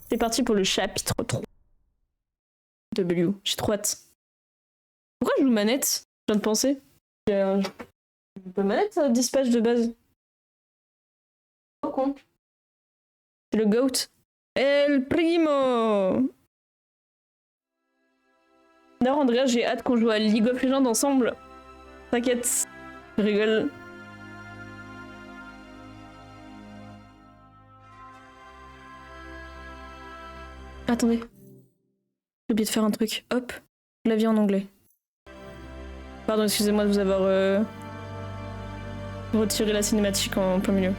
C'est parti pour le chapitre 3. W. J'ai trop hâte. Pourquoi je joue manette? Je viens de penser. J'ai pas manette dispatch de base. Oh con. C'est le GOAT. El Primo. D'ailleurs, Andrea, j'ai hâte qu'on joue à League of Legends ensemble. T'inquiète. Je rigole. Attendez. J'ai oublié de faire un truc. Hop. Clavier en anglais. Pardon, excusez-moi de vous avoir retiré la cinématique en plein milieu.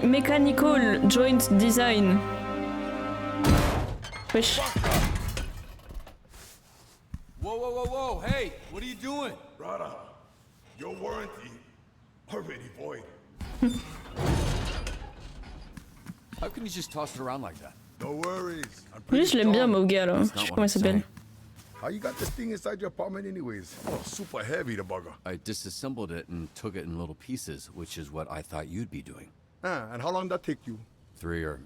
Mechanical Joint Design. Wesh. Whoa, whoa, whoa, whoa, hey, what are you doing? Brother, your warranty already void. How can you just toss it around like that? No worries. I'm Lui, pretty je l'aime bien, strong. Mauga, là. Je sais plus comment il s'appelle. How you got this thing inside your apartment anyways? Oh, super heavy, the bugger. I disassembled it and took it in little pieces, which is what I thought you'd be doing. And how long did that take you? 3 or...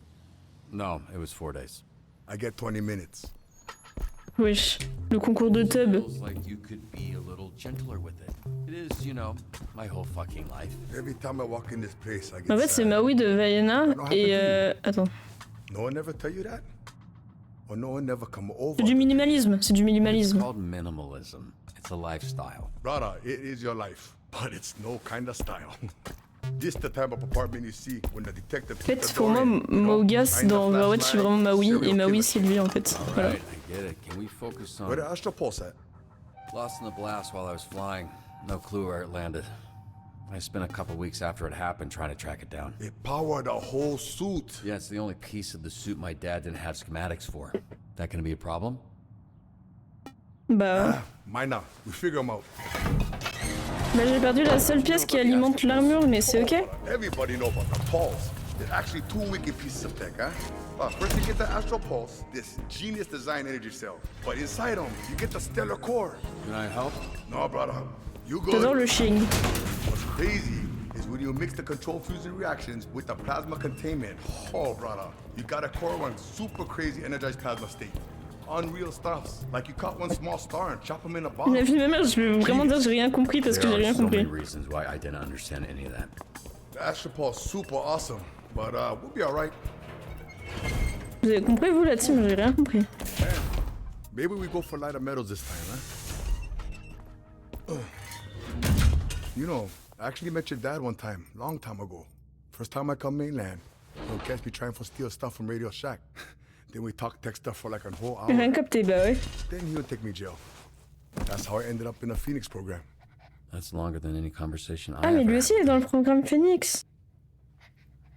No, it was 4 days. I get 20 minutes. Wesh. Le concours de tub. Feels like you could be a little gentler with it. It is, you know, my whole fucking life. Every time I walk in this place, I get En fait, c'est sad. Maui de Vaiana et attends. No one ever tell you that? Or no one never come over? C'est du minimalisme, c'est du It's minimalisme. called minimalism. It's a lifestyle. Brother, it is your life, but it's no kind of style. This the type of apartment you see when the detective. En fait, pour moi, Maugas dans Overwatch, c'est vraiment Maui et Maui, c'est lui en fait. Voilà. Right, I get it. Can we focus on... Where the Astro Pulse at? Lost in the blast while I was flying. No clue where it landed. I spent a couple weeks after it happened trying to track it down. It powered the whole suit. Yeah, it's the only piece of the suit my dad didn't have schematics for. That gonna be a problem? Bah, Mine now. We figure them out. bah j'ai perdu la seule pièce qui alimente l'armure, mais c'est ok. Everybody know about the Pulse. There's actually 2 wicked pieces of tech, huh? First you get the Astro Pulse, this genius design energy cell. But inside them, you get the Stellar Core. Can I help? No, brother. You J'adore good. le shing. What's crazy is when you mix the control fusion reactions with the plasma containment. Oh, brother. You got a core one super crazy energized plasma state. Unreal stuffs. Like you caught one small star and chop them in a bottle. La vie de ma mère, je vais vraiment dire que j'ai rien compris parce que There j'ai are rien so many compris. reasons why I didn't understand any of that. The Astro Pulse super awesome. But we'll be alright. Vous avez compris vous la team? J'ai rien compris. Maybe we go for lighter metals this time, huh? You know, I actually met your dad one time, long time ago. First time I come mainland. He'll catch me trying to steal stuff from Radio Shack. Then we talk tech stuff for like a whole J'ai hour. rien capté, bah ouais. Then he would take me to jail. That's how I ended up in a Phoenix program. That's longer than any conversation I Ah, mais ever lui had. aussi il est dans le programme Phoenix.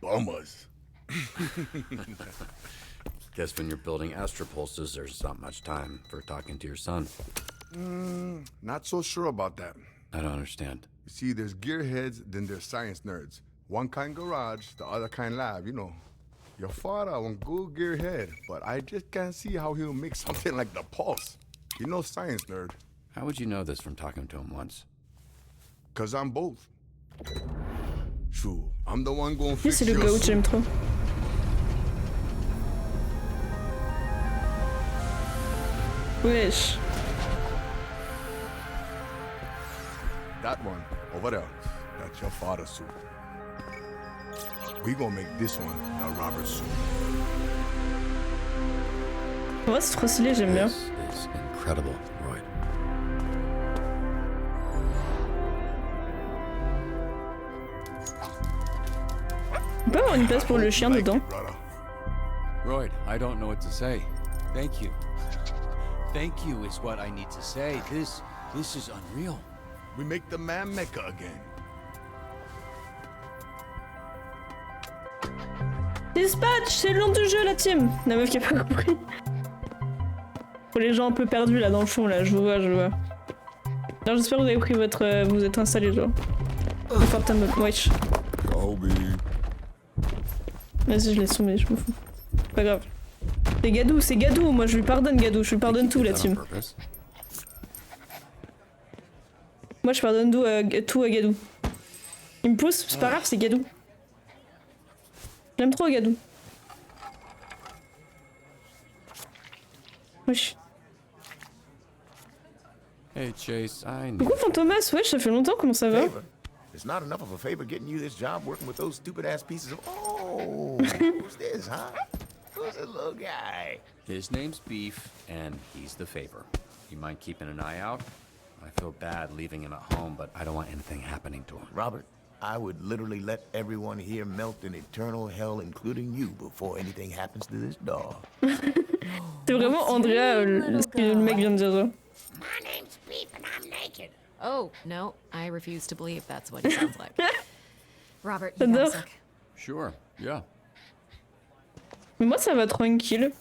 Bummers. Guess when you're building astropulses, there's not much time for talking to your son. Not so sure about that. I don't understand. You see, there's gearheads, then there's science nerds. One kind garage, the other kind lab, you know. Your father won't go gearhead, but I just can't see how he'll make something like the Pulse. You know, science nerd. How would you know this from talking to him once? Cause I'm both. True, I'm the one going Lui fix c'est le your GOAT, suit. j'aime trop. Wesh. That one, over there, that's your father's suit. We gonna make this one the Robert suit. En vrai c'est trop stylé, j'aime bien. This is incredible, Roy. On peut avoir une place pour le chien Like dedans. it, brother. Roy, I don't know what to say. Thank you. Thank you is what I need to say. This is unreal. We make the man Mecca again. Dispatch, c'est le nom du jeu la team. La meuf qui a pas compris. Pour les gens un peu perdus là dans le fond là, je vous vois, je vous vois. Alors j'espère que vous avez pris votre... vous êtes installés genre. Confortable, wesh. Kobe. Vas-y je laisse tomber, je m'en fous. Pas grave. C'est Gadou, moi je lui pardonne Gadou, je lui pardonne tout la Done on team. purpose. Moi je pardonne tout à Gadou. Il me pousse, c'est pas grave, c'est Gadou. J'aime trop Gadou. Wesh. Hey, Chase, I know. Coucou Fantomas, wesh, ça fait longtemps, comment ça va? Favor. It's not enough of a favor getting you this job working with those stupid ass pieces of. Oh, who's this, huh? Who's this little guy? His name's Beef, and he's the favor. You mind keeping an eye out? I feel bad leaving him at home, but I don't want anything happening to him. Robert, I would literally let everyone here melt in eternal hell, including you, before anything happens to this dog. C'est vraiment Andrea, ce que le mec vient de dire. My name's Beef and I'm naked. Oh, no, I refuse to believe that's what he sounds like. Robert, you got a J'adore. sec? Sure, yeah. Mais moi ça va tranquille.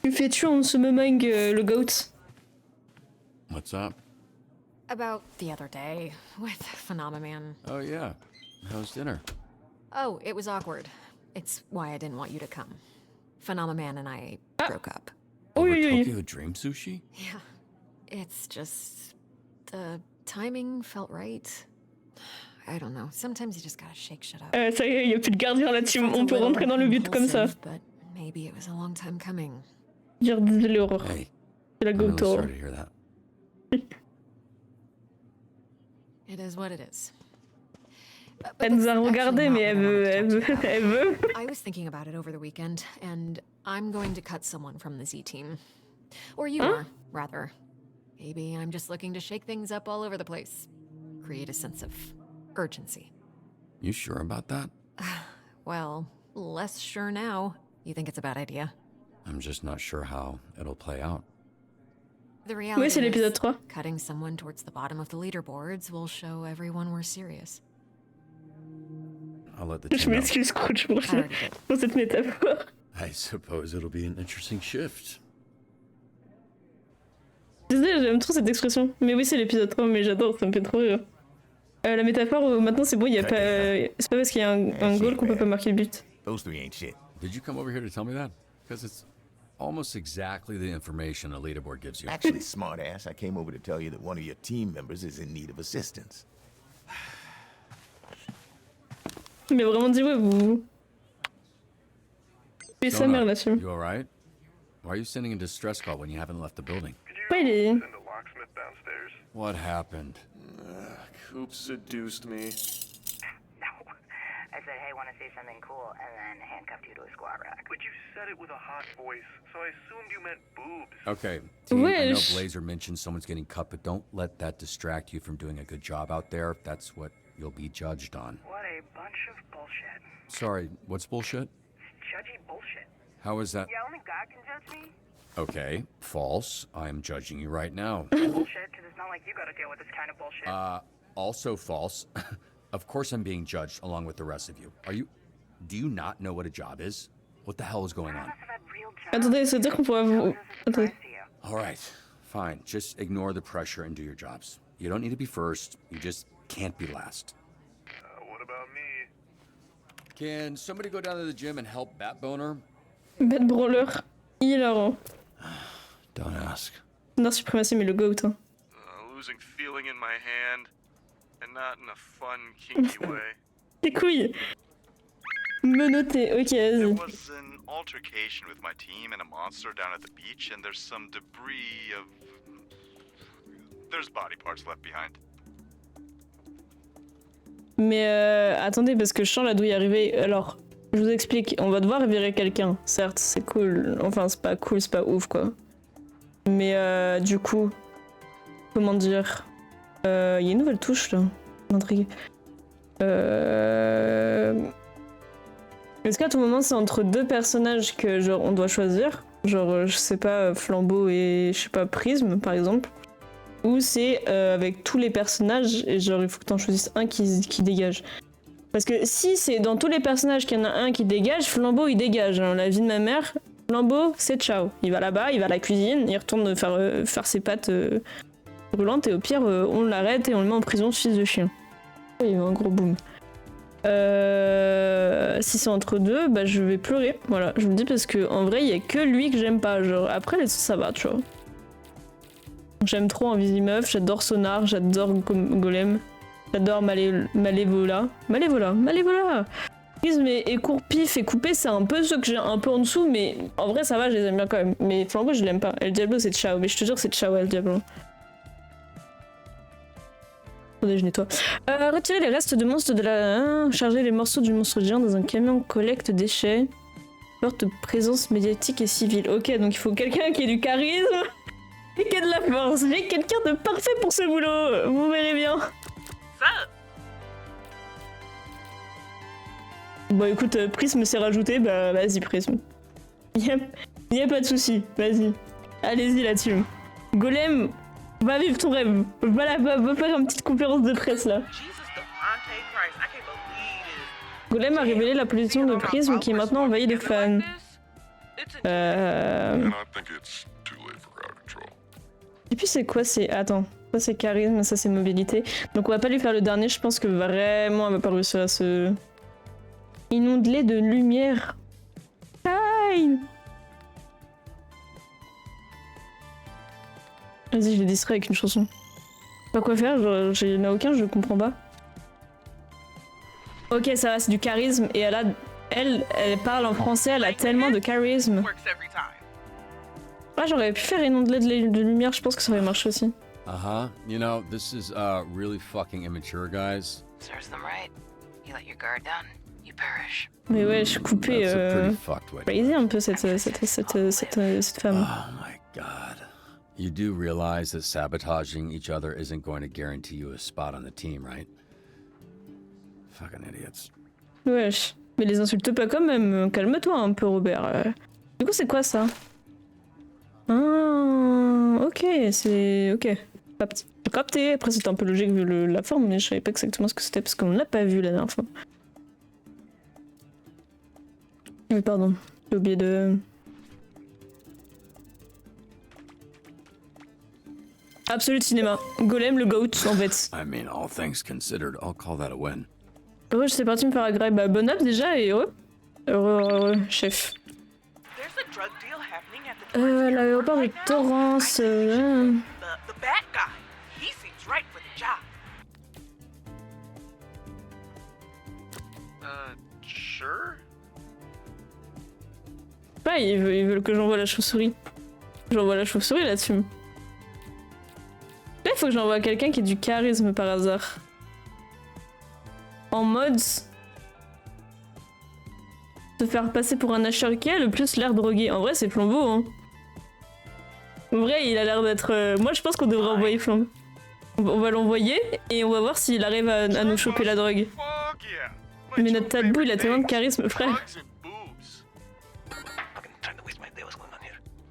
Que fais-tu en ce moment, le goat? What's up? About the other day with Phenomenon. Oh, yeah. How's dinner? Oh, it was awkward. It's why I didn't want you to come. Phenomenon and I broke up. Over Oui, oui, oui. Tokyo Dream Sushi? Yeah, it's just the timing felt right. I don't know. Sometimes you just gotta shake shit up. Ça y est, y a plus de gardien là, team. On peut rentrer dans le but comme ça. But maybe it was a long time coming. Dire désolé, Aurore. Hey, C'est la I'm really goat, Aurore. sorry to hear that. It is what it is. But Elle nous a that's regardé, actually mais elle not what I veut, wanted elle to veut, talk to you about. elle veut. I was thinking about it over the weekend, and I'm going to cut someone from the Z team. Or you are, rather. Maybe I'm just looking to shake things up all over the place. Create a sense of urgency. You sure about that? Well, less sure now. You think it's a bad idea? I'm just not sure how it'll play out. The Oui, reality c'est l'épisode is, 3. cutting someone towards the bottom of the leaderboards will show everyone we're serious. I'll let the Je team know. m'excuse, Scrooge, pour, I already did. pour cette métaphore. I suppose it'll be an interesting shift. Désolé, j'aime trop cette expression. Mais oui, c'est l'épisode 3, mais j'adore, ça me fait trop rire. La métaphore, maintenant c'est bon, y a pas... c'est pas parce qu'il y a un goal qu'on peut pas marquer le but. Those three ain't shit. Did you come over here to tell me that? Because it's almost exactly the information a leaderboard gives you. Actually, smartass, I came over to tell you that one of your team members is in need of assistance. Mais vraiment, dis ouais, vous... Fais sa mère là-dessus. You alright? Why are you sending a distress call when you haven't left the building? Pourquoi il est... Send a locksmith downstairs. What happened? Coop seduced me. No. I said, hey, want to see something cool, and then handcuffed you to a squat rack. But you said it with a hot voice, so I assumed you meant boobs. Okay, team, I know Wish. Blazer mentioned someone's getting cut, but don't let that distract you from doing a good job out there. That's what you'll be judged on. What a bunch of bullshit. Sorry, what's bullshit? Judgy bullshit. How is that? Yeah, only God can judge me. Okay, false. I'm judging you right now. Bullshit, because it's not like you gotta deal with this kind of bullshit. Also false. Of course I'm being judged along with the rest of you. Do you not know what a job is? What the hell is going None on? of us have had real jobs. Attendez, ça veut dire qu'on pourra vous... This is a surprise Attendez. to you. All right, fine. Just ignore the pressure and do your jobs. You don't need to be first. You just can't be last. What about me? Can somebody go down to the gym and help Bat Boner? Bête brawler. Hilarant. Don't ask. Non, suprématie, mais le goat. Hein. Losing feeling in my hand, and not in a fun, kinky way. Les couilles. Menotté, ok, There vas-y. was an altercation with my team and a monster down at the beach, and there's some debris of... There's body parts left behind. Mais attendez, parce que je sens la douille arriver. Alors, je vous explique. On va devoir virer quelqu'un. Certes, c'est cool. Enfin, c'est pas cool, c'est pas ouf, quoi. Mais du coup... Comment dire... Il y a une nouvelle touche, là. M'intrigue. Est-ce qu'à tout moment, c'est entre deux personnages que, genre, on doit choisir? Genre, je sais pas, Flambeau et, je sais pas, Prisme, par exemple. Ou c'est avec tous les personnages, et genre, il faut que t'en choisisses un qui dégage. Parce que si c'est dans tous les personnages qu'il y en a un qui dégage, Flambeau, il dégage. Hein. La vie de ma mère, Flambeau, c'est ciao. Il va là-bas, il va à la cuisine, il retourne faire ses pâtes brûlantes, et au pire, on l'arrête et on le met en prison, fils de chien. Il y a eu un gros boom. Si c'est entre deux, bah je vais pleurer. Voilà, je vous le dis parce que en vrai, il y a que lui que j'aime pas. Genre, après, les autres, ça va, tu vois. J'aime trop Invisimeuf, j'adore Sonar, j'adore Golem, J'adore Malévola. Charisme et court pif et coupé, c'est un peu ceux que j'ai un peu en dessous, mais en vrai ça va, je les aime bien quand même. Mais Flambeau, je l'aime pas. El Diablo, c'est ciao, mais je te jure, c'est ciao El Diablo. Attendez, je nettoie. Retirer les restes de monstres de la... charger les morceaux du monstre géant dans un camion collecte déchets. Forte présence médiatique et civile. Ok, donc il faut quelqu'un qui ait du charisme et qui ait de la force. J'ai quelqu'un de parfait pour ce boulot, vous verrez bien. Bon écoute, Prisme s'est rajouté, bah vas-y Prisme. Y a pas de souci, vas-y. Allez-y là-dessus. Golem, va vivre ton rêve. Va faire une petite conférence de presse là. Golem a révélé la position de Prisme qui est maintenant envahie de fans. Et puis c'est quoi, c'est... Attends. Ça c'est charisme, ça c'est mobilité. Donc on va pas lui faire le dernier, je pense que vraiment elle va pas réussir à se... Inonde-les de lumière. Aïe. Vas-y, je les distrais avec une chanson. Pas quoi faire, genre, j'en ai aucun, je comprends pas. Ok, ça va, c'est du charisme. Et elle parle en français, elle a tellement de charisme. Ah, j'aurais pu faire inonde-les de lumière, je pense que ça aurait marché aussi. You know, this is really fucking immature, guys. Serves them right. You let your guard down, you perish. Mais ouais, je suis coupée. Crazy un peu cette femme. Oh my god. You do realize that sabotaging each other isn't going to guarantee you a spot on the team, right? Fucking idiots. Wesh. Mais les insulte pas quand même. Calme-toi un peu, Robert. Du coup, c'est quoi ça? Ah, ok, c'est... Ok. J'ai capté. Après, c'était un peu logique vu la forme, mais je savais pas exactement ce que c'était parce qu'on l'a pas vu la dernière fois. Oui, pardon. J'ai oublié de... Absolute cinéma. Golem, le GOAT, en fait. I mean, all things considered, I'll call that a win. Ouais, j'étais parti me faire agréer. Bah, bon app déjà et heureux. Heureux, chef. L'aéroport de Torrance. Sure? Ouais, ils veulent que j'envoie la chauve-souris. J'envoie la chauve-souris là-dessus. Là, il faut que j'envoie quelqu'un qui ait du charisme par hasard. En mode... Se faire passer pour un acheteur qui a le plus l'air drogué. En vrai, c'est Flambeau, hein. En vrai, il a l'air d'être... Moi, je pense qu'on devrait envoyer Flambeau. On va l'envoyer et on va voir s'il arrive à nous choper la drogue. Mais notre tabou, il a tellement de charisme, frère.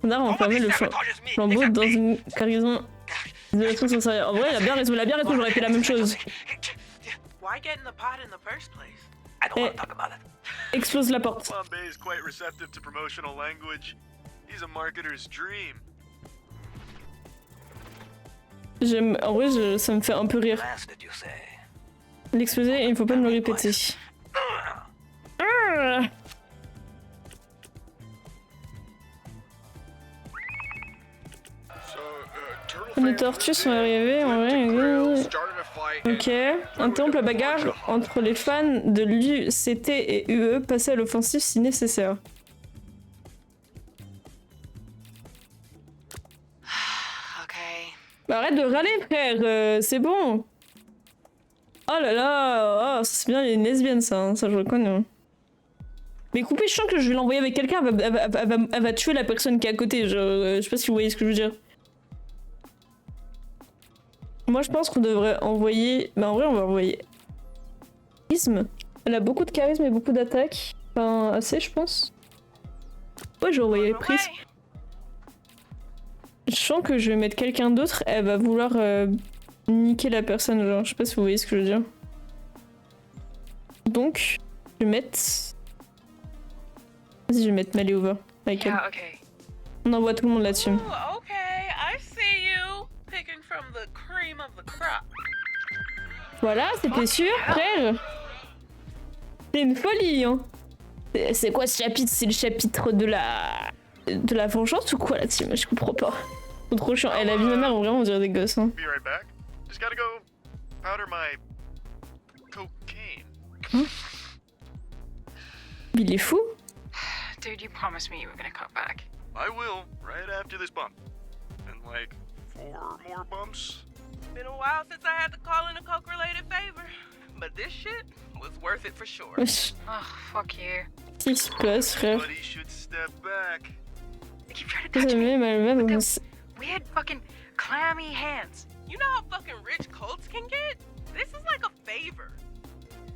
On a enfermé le Flambeau dans une charisme de la sensorielle. En vrai, il a bien raison, j'aurais fait la même chose. Eh, explose la porte. J'aime, en vrai, ça me fait un peu rire. L'exploser, il faut pas me le répéter. Les tortues sont arrivées, en vrai. Ok. Interrompre la bagarre entre les fans de l'UCT et UE, passer à l'offensive si nécessaire. Bah arrête de râler, frère, c'est bon. Oh là là, oh, c'est bien, il y a une lesbienne, ça, hein, ça je reconnais. Mais coupez, je sens que je vais l'envoyer avec quelqu'un, elle va tuer la personne qui est à côté, je sais pas si vous voyez ce que je veux dire. Moi je pense qu'on devrait envoyer... Bah en vrai on va envoyer... Charisme. Elle a beaucoup de charisme et beaucoup d'attaques. Enfin, assez je pense. Ouais, je vais envoyer Prisme. Je sens que je vais mettre quelqu'un d'autre, elle va vouloir niquer la personne, genre, je sais pas si vous voyez ce que je veux dire. Donc, je vais mettre... Vas-y, je vais mettre Maléova avec elle. On envoie tout le monde là-dessus. Voilà, c'était sûr, frère. C'est une folie, hein. C'est quoi ce chapitre? C'est le chapitre de la vengeance ou quoi là-dessus? Je comprends pas. C'est trop chiant. Elle a vu ma mère, vraiment on dirait des gosses. Hein. cocaine. Il est fou. Dude, you promised me you were gonna cut back. I will, right after this bump. And like 4 more bumps. Been a while since I had to call in a coke-related favor. But this shit was worth it for sure. Wesh. Oh, fuck you. Qu'est-ce qui se passe, frère? Somebody should step back. They keep trying to Ça touch me. me met mal. Weird fucking clammy hands. You know how fucking rich cults can get? This is like a favor.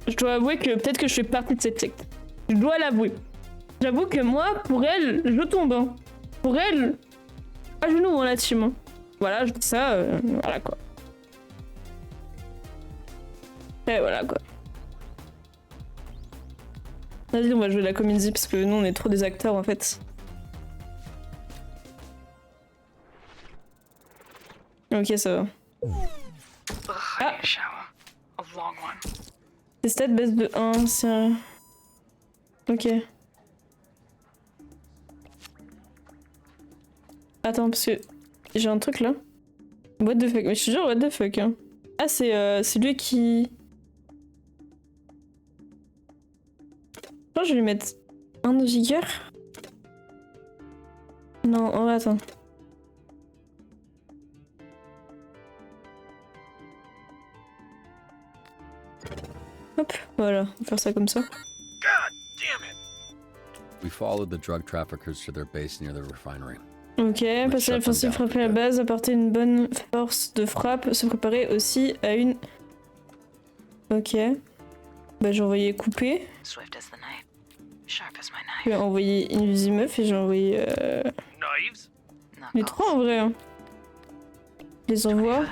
Je dois avouer que peut-être que je fais partie de cette secte. Je dois l'avouer. J'avoue que moi, pour elle, je tombe. Hein. Pour elle, à genoux hein, la team. Hein. Voilà, je dis ça, voilà quoi. Et voilà quoi. Vas-y, on va jouer la comédie parce que nous on est trop des acteurs en fait. Ok, ça va. Ugh, I need a shower. A long one. Tes stats baissent de 1, c'est un... Ok. Attends, parce que j'ai un truc là. What the fuck? Mais je te jure, what the fuck. Hein. Ah, c'est lui qui... Je pense que je vais lui mettre un de vigueur. Non, oh, attends. Hop, voilà, on va faire ça comme ça. God damn it! We followed the drug traffickers to their base near the refinery. Ok, passer l'offensive, frapper la base, apporter une bonne force de frappe, se préparer aussi à une... Ok. Bah j'ai envoyé couper. Swift as the night. Sharp as my knife. J'ai envoyé une visée meuf et j'ai envoyé... Knives? Les trois en vrai. Hein. Je les envoie.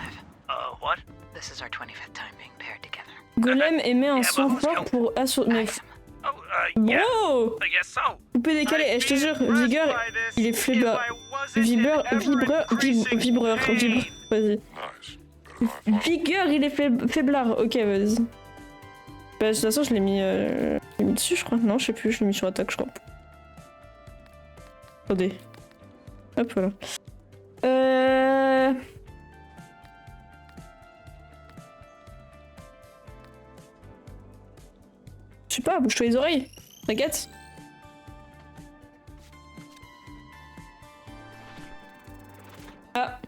What? This is our 25th time being paired together. Golem émet un son fort pour assurer... Mais... Bro! I guess so. Coupé décalé, et je te jure, Vigueur, il est faiblard. Vibreur, vas-y. Vigueur, il est faiblard. Ok, vas-y. Bah, de toute façon, je l'ai mis dessus, je crois. Non, je sais plus, je l'ai mis sur attaque, je crois. Attendez. Hop, voilà. Je sais pas, bouge-toi les oreilles. T'inquiète. Ah.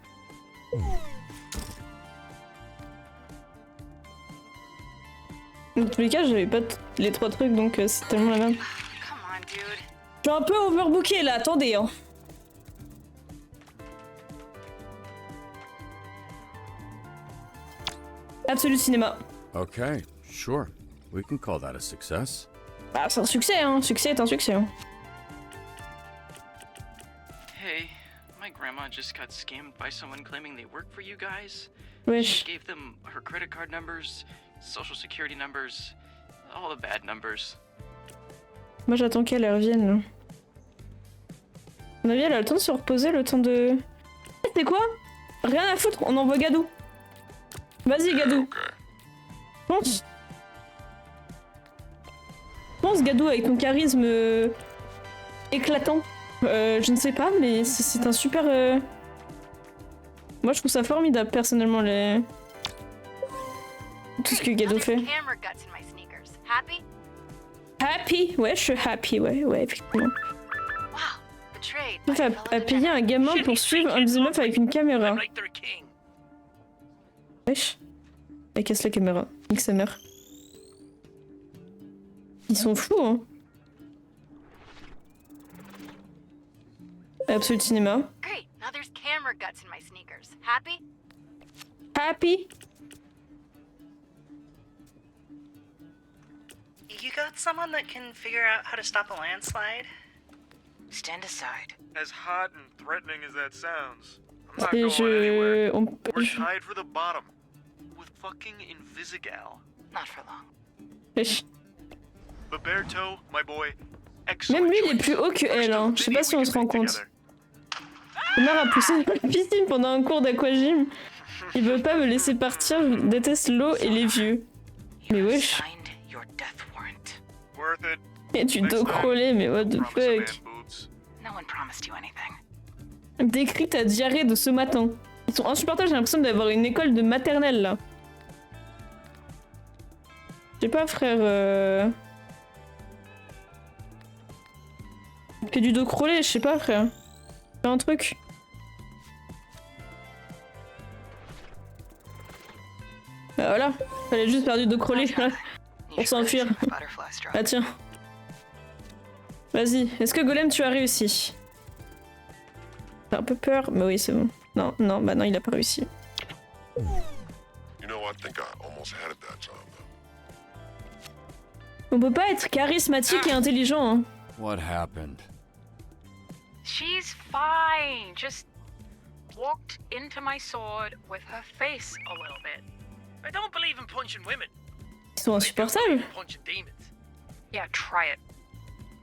Dans tous les cas, j'avais pas les trois trucs, donc c'est tellement la merde. Je suis un peu overbooké là, attendez hein. Absolute Cinéma. Okay, sure. We can call that a success. Bah, c'est un succès, hein. Succès est un succès. Hein. Hey, my grandma just got scammed by someone claiming they work for you guys. Wesh. She gave them her credit card numbers, social security numbers, all the bad numbers. Moi j'attends qu'elle revienne là. À mon avis, elle a le temps de se reposer, le temps de... C'est quoi? Rien à foutre, on envoie Gadou. Vas-y Gadou. Pense. Pense Gadou avec ton charisme éclatant. Je ne sais pas, mais c'est un super... Moi je trouve ça formidable personnellement les... Tout ce que Gadou fait. Happy? Ouais, je suis happy, ouais, effectivement. Meuf a payé un gamin pour suivre un des meufs avec une caméra. Wesh. Elle casse la caméra. Nique sa mère. Ils sont fous, hein. Absolute Cinéma. Great. Now there's camera guts in my sneakers. Happy? Happy? You got someone that can figure out how to stop a landslide? Stand aside. As hot and threatening as that sounds, I'm not going anywhere. We're tied for the bottom. With fucking Invisigal. Not for long. Wesh. Roberto, my boy, excellent. Même lui, il est plus haut que elle, hein. Je sais pas si on se rend compte. Omar a poussé dans la piscine pendant un cours d'aquagym. Il veut pas me laisser partir, je déteste l'eau et les vieux. Mais wesh. Et tu dois crawler, mais what the fuck. No one promised you anything. Décris ta diarrhée de ce matin. Ils sont insupportables, j'ai l'impression d'avoir une école de maternelle là. Je sais pas, frère. Que du dos crawlé, je sais pas, frère. Fais un truc. Bah voilà, fallait juste faire du dos crawlé pour s'enfuir. Ah tiens. Vas-y, est-ce que Golem tu as réussi? J'ai un peu peur, mais oui c'est bon. Non, non, bah non il a pas réussi. On peut pas être charismatique et intelligent hein. What happened? She's fine. Just walked into my sword with her face a little bit. I don't believe in punching women. Ils sont insupportables. Punching demons. Yeah, try it.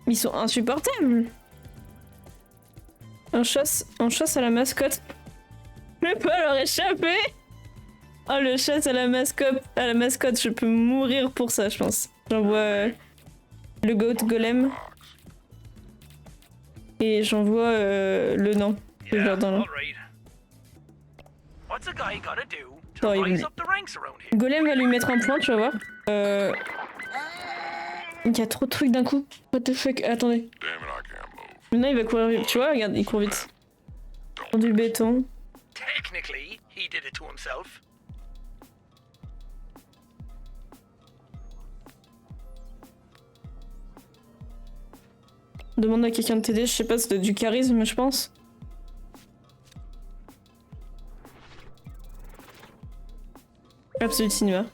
Ils sont insupportables. Un chasse à la mascotte. Je peux pas leur échapper. Oh le chasse à la mascotte, je peux mourir pour ça je pense. J'envoie le goat golem. Et j'envoie le nain. Le jardin là. What's a guy gotta do to Oh, rise up the ranks around here? Golem va lui mettre un point, tu vas voir. Il y a trop de trucs d'un coup. What the fuck? Attendez. Maintenant il va courir vite. Tu vois, regarde, il court vite. Dans du béton. Technically, he did it to himself. Demande à quelqu'un de t'aider, je sais pas, c'est du charisme, je pense. Absolute Cinéma.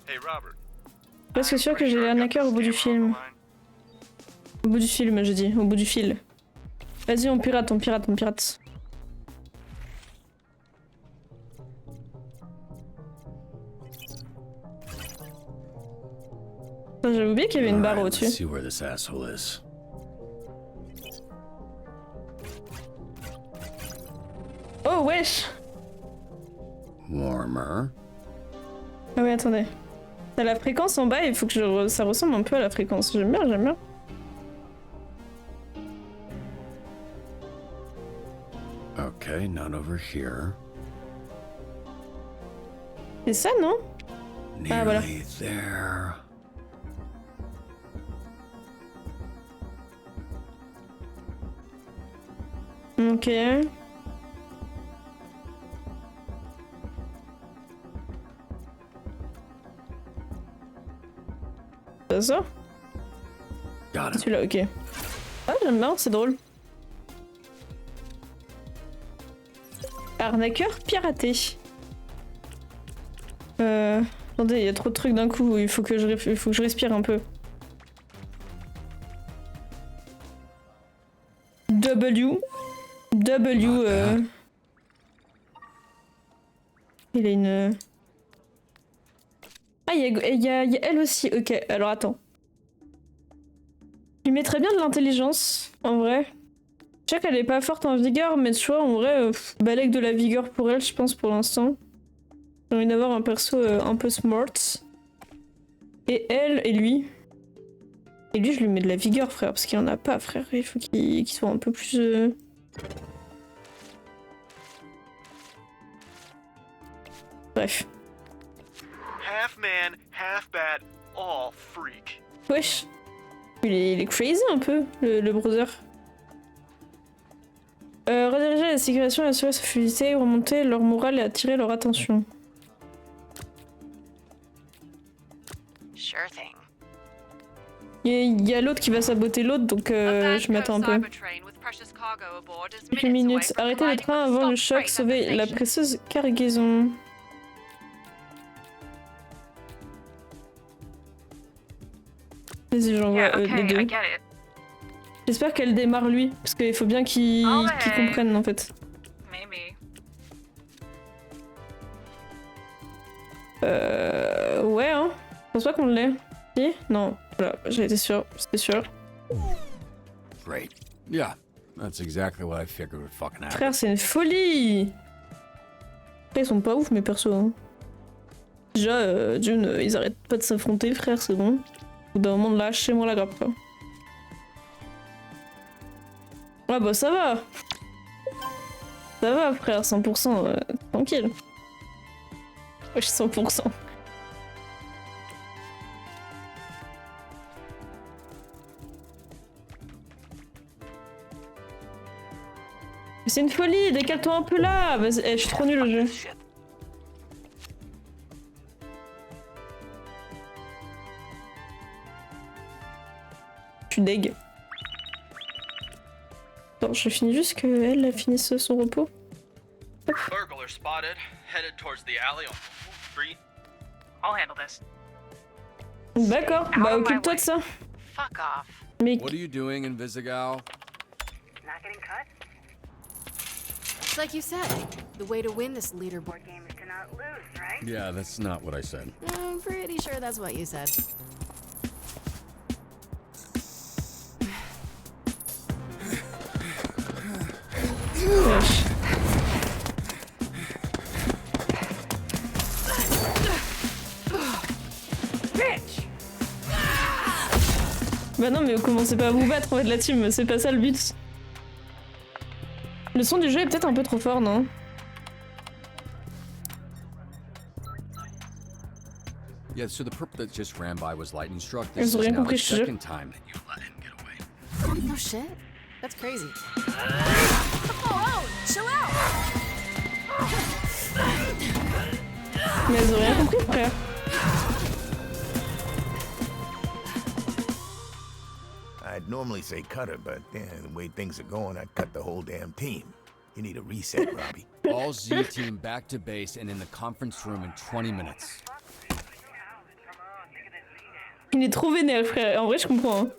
Hey Robert. Presque sûr que j'ai l'arnaqueur au bout du film. Au bout du film, je dis, au bout du fil. Vas-y, on pirate, on pirate, on pirate. J'avais oublié qu'il y avait une barre au-dessus. Let's see where this asshole is. Oh wesh! Warmer. Ah ouais, attendez. T'as la fréquence en bas, il faut que ça ressemble un peu à la fréquence. J'aime bien, j'aime bien. Okay, none over here. C'est ça, non? Ah voilà. Nearly there. Ok. C'est ça? Celui-là, ok. Ah, j'aime bien, c'est drôle. Arnaqueur piraté. Attendez, il y a trop de trucs d'un coup, il faut que je respire un peu. Il a une... Ah, il y a elle aussi, ok, alors attends. Je lui mettrais bien de l'intelligence, en vrai. Je sais qu'elle est pas forte en vigueur, mais tu vois, en vrai, balèque de la vigueur pour elle, je pense, pour l'instant. J'ai envie d'avoir un perso un peu smart. Et elle, et lui. Et lui, je lui mets de la vigueur, frère, parce qu'il en a pas, frère. Il faut qu'il soit un peu plus... Bref. Half man, half bat, all freak. Wesh. Il est crazy un peu, le brother. Rediriger la sécurisation, assurer sa fluidité, remonter leur morale et attirer leur attention. Sure thing. Il y a l'autre qui va saboter l'autre, donc je m'attends un peu. Quelques minutes. Arrêtez le train avant le choc, sauver la précieuse cargaison. Vas-y, j'envoie les deux. J'espère qu'elle démarre lui, parce qu'il faut bien qu'il comprenne en fait. Ouais, hein. Je pense pas qu'on l'ait. Si? Non. Voilà, j'ai été sûr, c'était sûr. Great. Yeah, that's exactly what I figured would fucking happen. Frère, c'est une folie! Après, ils sont pas ouf, mes persos. Hein. Déjà, Dune, ils arrêtent pas de s'affronter, frère, c'est bon. Au bout d'un moment, lâchez-moi la grappe, quoi. Ah bah ça va! Ça va, frère, 100%, tranquille. Wesh, 100%. C'est une folie, décale-toi un peu là. Vas-y, je suis trop nulle au jeu. Je suis deg. Attends, je finis juste qu'elle finisse son repos. Burglar spotted, headed towards the alley on Street. I'll handle this. D'accord, bah occupe-toi de ça. Fuck off. Mais... What are you doing, Invisigal? Not getting cut? It's like you said, the way to win this leaderboard Game is to not lose, right? Yeah, that's not what I said. I'm pretty sure that's what you said. Wesh. Bah non mais vous commencez pas à vous battre en fait la team, c'est pas ça le but. Le son du jeu est peut-être un peu trop fort, non? Yeah, so the perp that just ran by was lightning struck. Ils This ont is rien now compris, the je te jure. second time that you let him get away. No shit. That's crazy. Oh, chill out. Mais ils ont rien compris, frère. I'd normally say cut her, but the way things are going, I'd cut the whole damn team. You need a reset, Robbie. All Z team back to base and in the conference room in 20 minutes. Il est trop vénère, frère. En vrai, je comprends. Hein.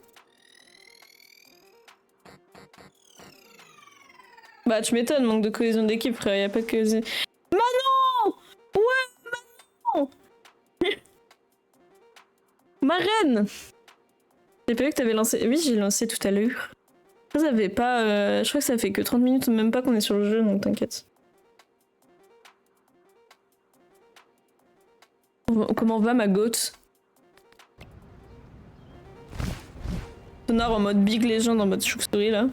Bah, tu m'étonnes, manque de cohésion d'équipe, frère. Y'a pas que. Manon! Ouais, Manon! Ma reine! J'ai pas vu que t'avais lancé. Oui, j'ai lancé tout à l'heure. Ça avait pas. Je crois que ça fait que 30 minutes, même pas qu'on est sur le jeu, donc t'inquiète. Comment va ma goat? Sonar en mode Big Legend, en mode chauve-souris là.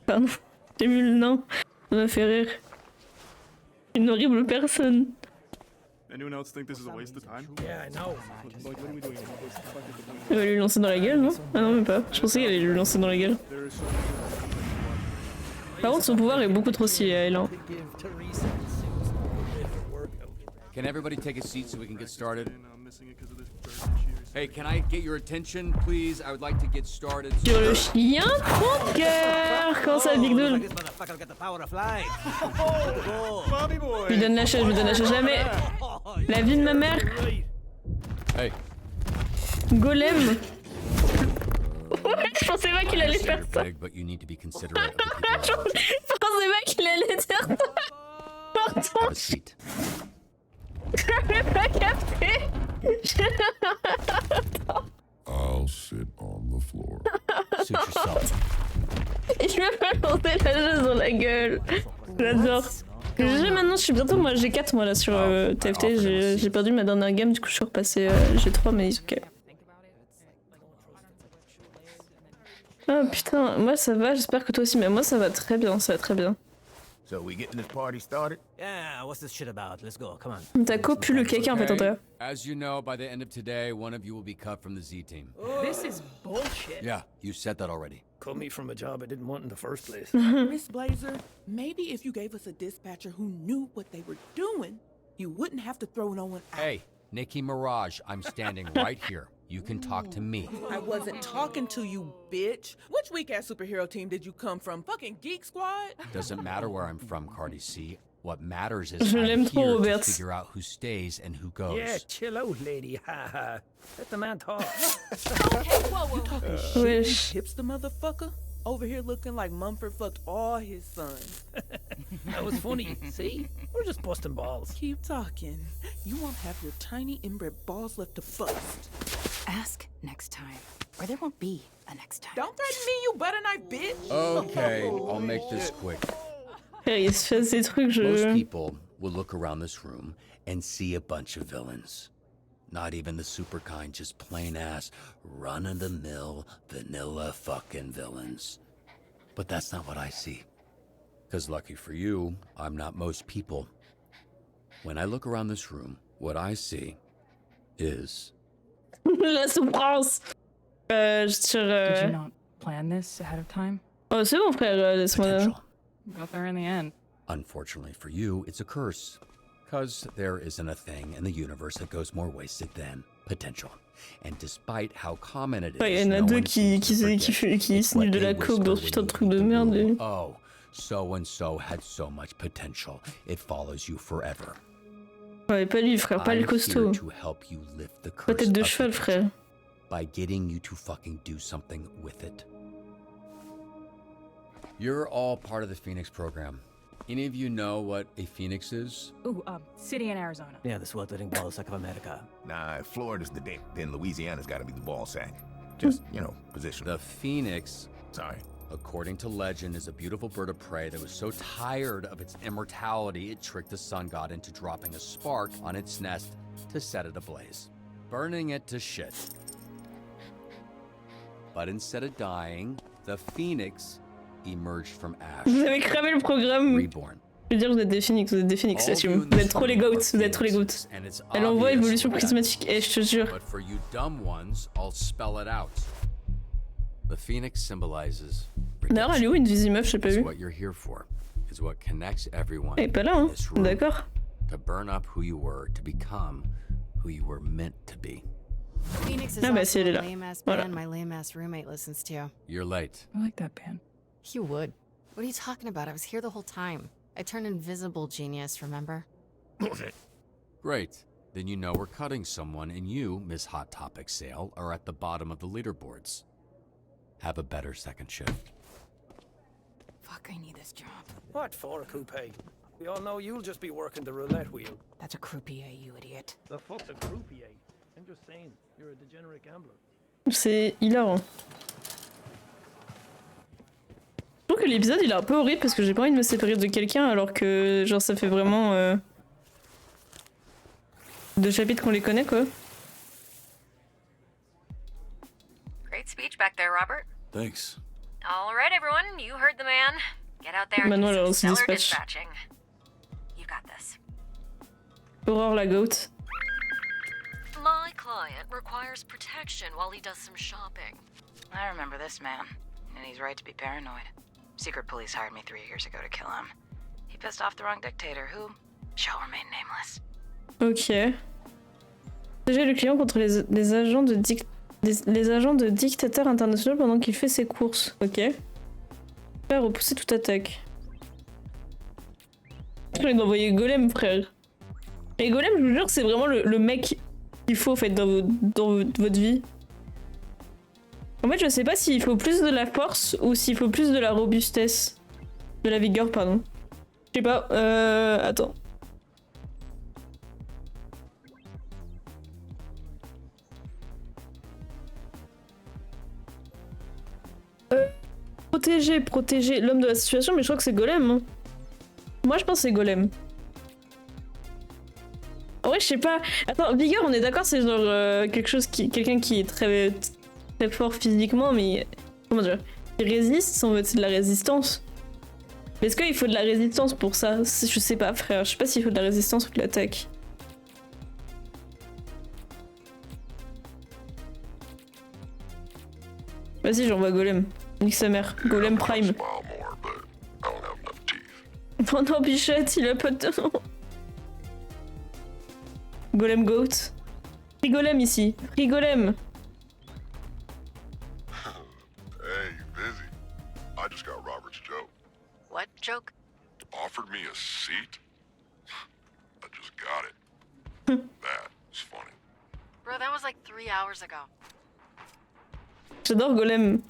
Pardon, j'ai vu le nain, ça m'a fait rire. Une horrible personne. Anyone else think this is a waste of time? Yeah, I know. Elle va lui lancer dans la gueule, non? Ah non, même pas. Je pensais qu'elle allait lui lancer dans la gueule. Par contre, son pouvoir est beaucoup trop stylé à elle. Hein. Can everybody take a seat so we can get started? Hey, can I get your attention, please? I would like to get started. Sur le chien de cœur. Comment ça, Big Doll? Je lui donne la chaise, je lui donne la chaise jamais. La vie de ma mère. Hey. Golem. Ouais, je pensais pas qu'il allait faire ça. Big, but you need to be considerate of the Je pensais pas qu'il allait dire ça. Pardon. Have a seat. J'avais pas capté. I'll sit on the floor. Suit yourself. Je me fais lancer la chaise dans la gueule. J'adore. Maintenant, je suis bientôt moi G4 moi là sur TFT. J'ai perdu ma dernière game, du coup je suis repassé G3 mais ok. Oh putain, moi ça va, j'espère que toi aussi, mais moi ça va très bien, ça va très bien. So we getting this party started? Yeah, what's this shit about? Let's go, come on. Ta co pue le caca en fait, Andrea. As you know, by the end of today, one of you will be cut from the Z team. This is bullshit. Yeah, you said that already. Cut me from a job I didn't want in the first place. Miss Blazer, maybe if you gave us a dispatcher who knew what they were doing, you wouldn't have to throw no one out. Hey, Nicki Mirage, I'm standing right here. You can talk to me. I wasn't talking to you, bitch. Which weak-ass superhero team did you come from? Fucking Geek Squad? Doesn't matter where I'm from, Cardi C. What matters is Je I'm l'aime trop, here to Robert. figure out who stays and who goes. Yeah, chill out, lady. Ha ha. Let the man talk. Okay, whoa. You talking shit, Wesh. you hipster motherfucker? Over here looking like Mumford fucked all his sons. That was funny. See? We're just busting balls. Keep talking. You won't have your tiny inbred balls left to bust. Ask next time, or there won't be a next time. Don't threaten me, you butter knife bitch. Okay, I'll make this quick. Il se fait ces trucs, Most je... people will look around this room and see a bunch of villains. Not even the super kind, just plain ass, run-of-the-mill, vanilla fucking villains. But that's not what I see. Because lucky for you, I'm not most people. When I look around this room, what I see is... La souffrance. Je tire... Did you not plan this ahead of time? Oh, c'est bon, frère, laisse-moi... Got there in the end. Unfortunately for you, it's a curse. Because there isn't a thing in the universe that goes more wasted than potential. And despite how common it is, Ouais, il y en a deux qui signent de la coke dans ce putain de truc de merde. Et... Oh, so-and-so had so much potential. It follows you forever. Ouais, pas lui, frère, pas le costaud. Pas tête de cheval, frère. By getting you to fucking do something with it. You're all part of the Phoenix program. Any of you know what a Phoenix is? Ooh, city in Arizona. Yeah, the sweltering ball sack of America. Nah, if Florida's the dick, then Louisiana's gotta be the ball sack. Just, position. The Phoenix, sorry, according to legend, is a beautiful bird of prey that was so tired of its immortality, it tricked the sun god into dropping a spark on its nest to set it ablaze, burning it to shit. But instead of dying, the Phoenix emerged from ash. Vous avez cramé le programme. Reborn. Je veux dire, vous êtes des phoenix, j'assume. Vous êtes trop les goats, vous êtes trop les goats. Elle envoie évolution prismatique, et je te jure. But for you dumb ones, I'll spell it out. The Phoenix symbolizes. D'ailleurs, elle est où une Visi-meuf, je sais pas vu. What you're here for is what connects everyone. Elle est pas là, hein. D'accord. To burn up who you were, to become who you were meant to be. Phoenix is Ah bah si elle est là. lame-ass Voilà. band my lame-ass roommate listens to. You're late. I like that band. You would. What are you talking about? I was here the whole time. I turned invisible, genius, remember? Great. Then you know we're cutting someone, and you, Miss Hot Topic Sale, are at the bottom of the leaderboards. Have a better second shift. Fuck, I need this job. What for, Coupe? We all know you'll just be working the roulette wheel. That's a croupier, you idiot. The fuck's a croupier? I'm just saying, you're a degenerate gambler. C'est hilarant. Je trouve que l'épisode il est un peu horrible parce que j'ai pas envie de me séparer de quelqu'un alors que genre ça fait vraiment 2 chapitres qu'on les connaît quoi. Great speech back there, Robert. Thanks. All right, everyone, you heard the man. Get out there and Manuel do lance some stellar dispatch. dispatching. You got this. Aurore la goat. My client requires protection while he does some shopping. I remember this man, and he's right to be paranoid. Secret police hired me 3 years ago to kill him. He pissed off the wrong dictator, who shall remain nameless. Ok. Protéger le client contre les agents de les agents de dictateurs internationaux pendant qu'il fait ses courses. Ok. Faire repousser toute attaque. Je vais envoyer Golem, frère. Et Golem, je vous jure, c'est vraiment le mec qu'il faut en fait dans votre vie. En fait, je sais pas s'il faut plus de la force ou s'il faut plus de la robustesse. De la vigueur, pardon. Je sais pas, attends. Protéger l'homme de la situation, mais je crois que c'est Golem. Hein. Moi, je pense que c'est Golem. En vrai, je sais pas. Attends, vigueur, on est d'accord, c'est genre quelqu'un qui est très fort physiquement, mais comment dire, il résiste, c'est de la résistance. Mais est-ce qu'il faut de la résistance pour ça? Je sais pas, frère. Je sais pas s'il faut de la résistance ou de l'attaque. Vas-y, j'envoie Golem. Nique sa mère. Golem Prime. Oh non, Bichette, il a pas de... Golem Goat. Free Golem ici. Free Golem. Hey, busy. I just got Robert's joke. What joke? Offered me a seat. I just got it. That's funny. Bro, that was like 3 hours ago. J'adore Golem.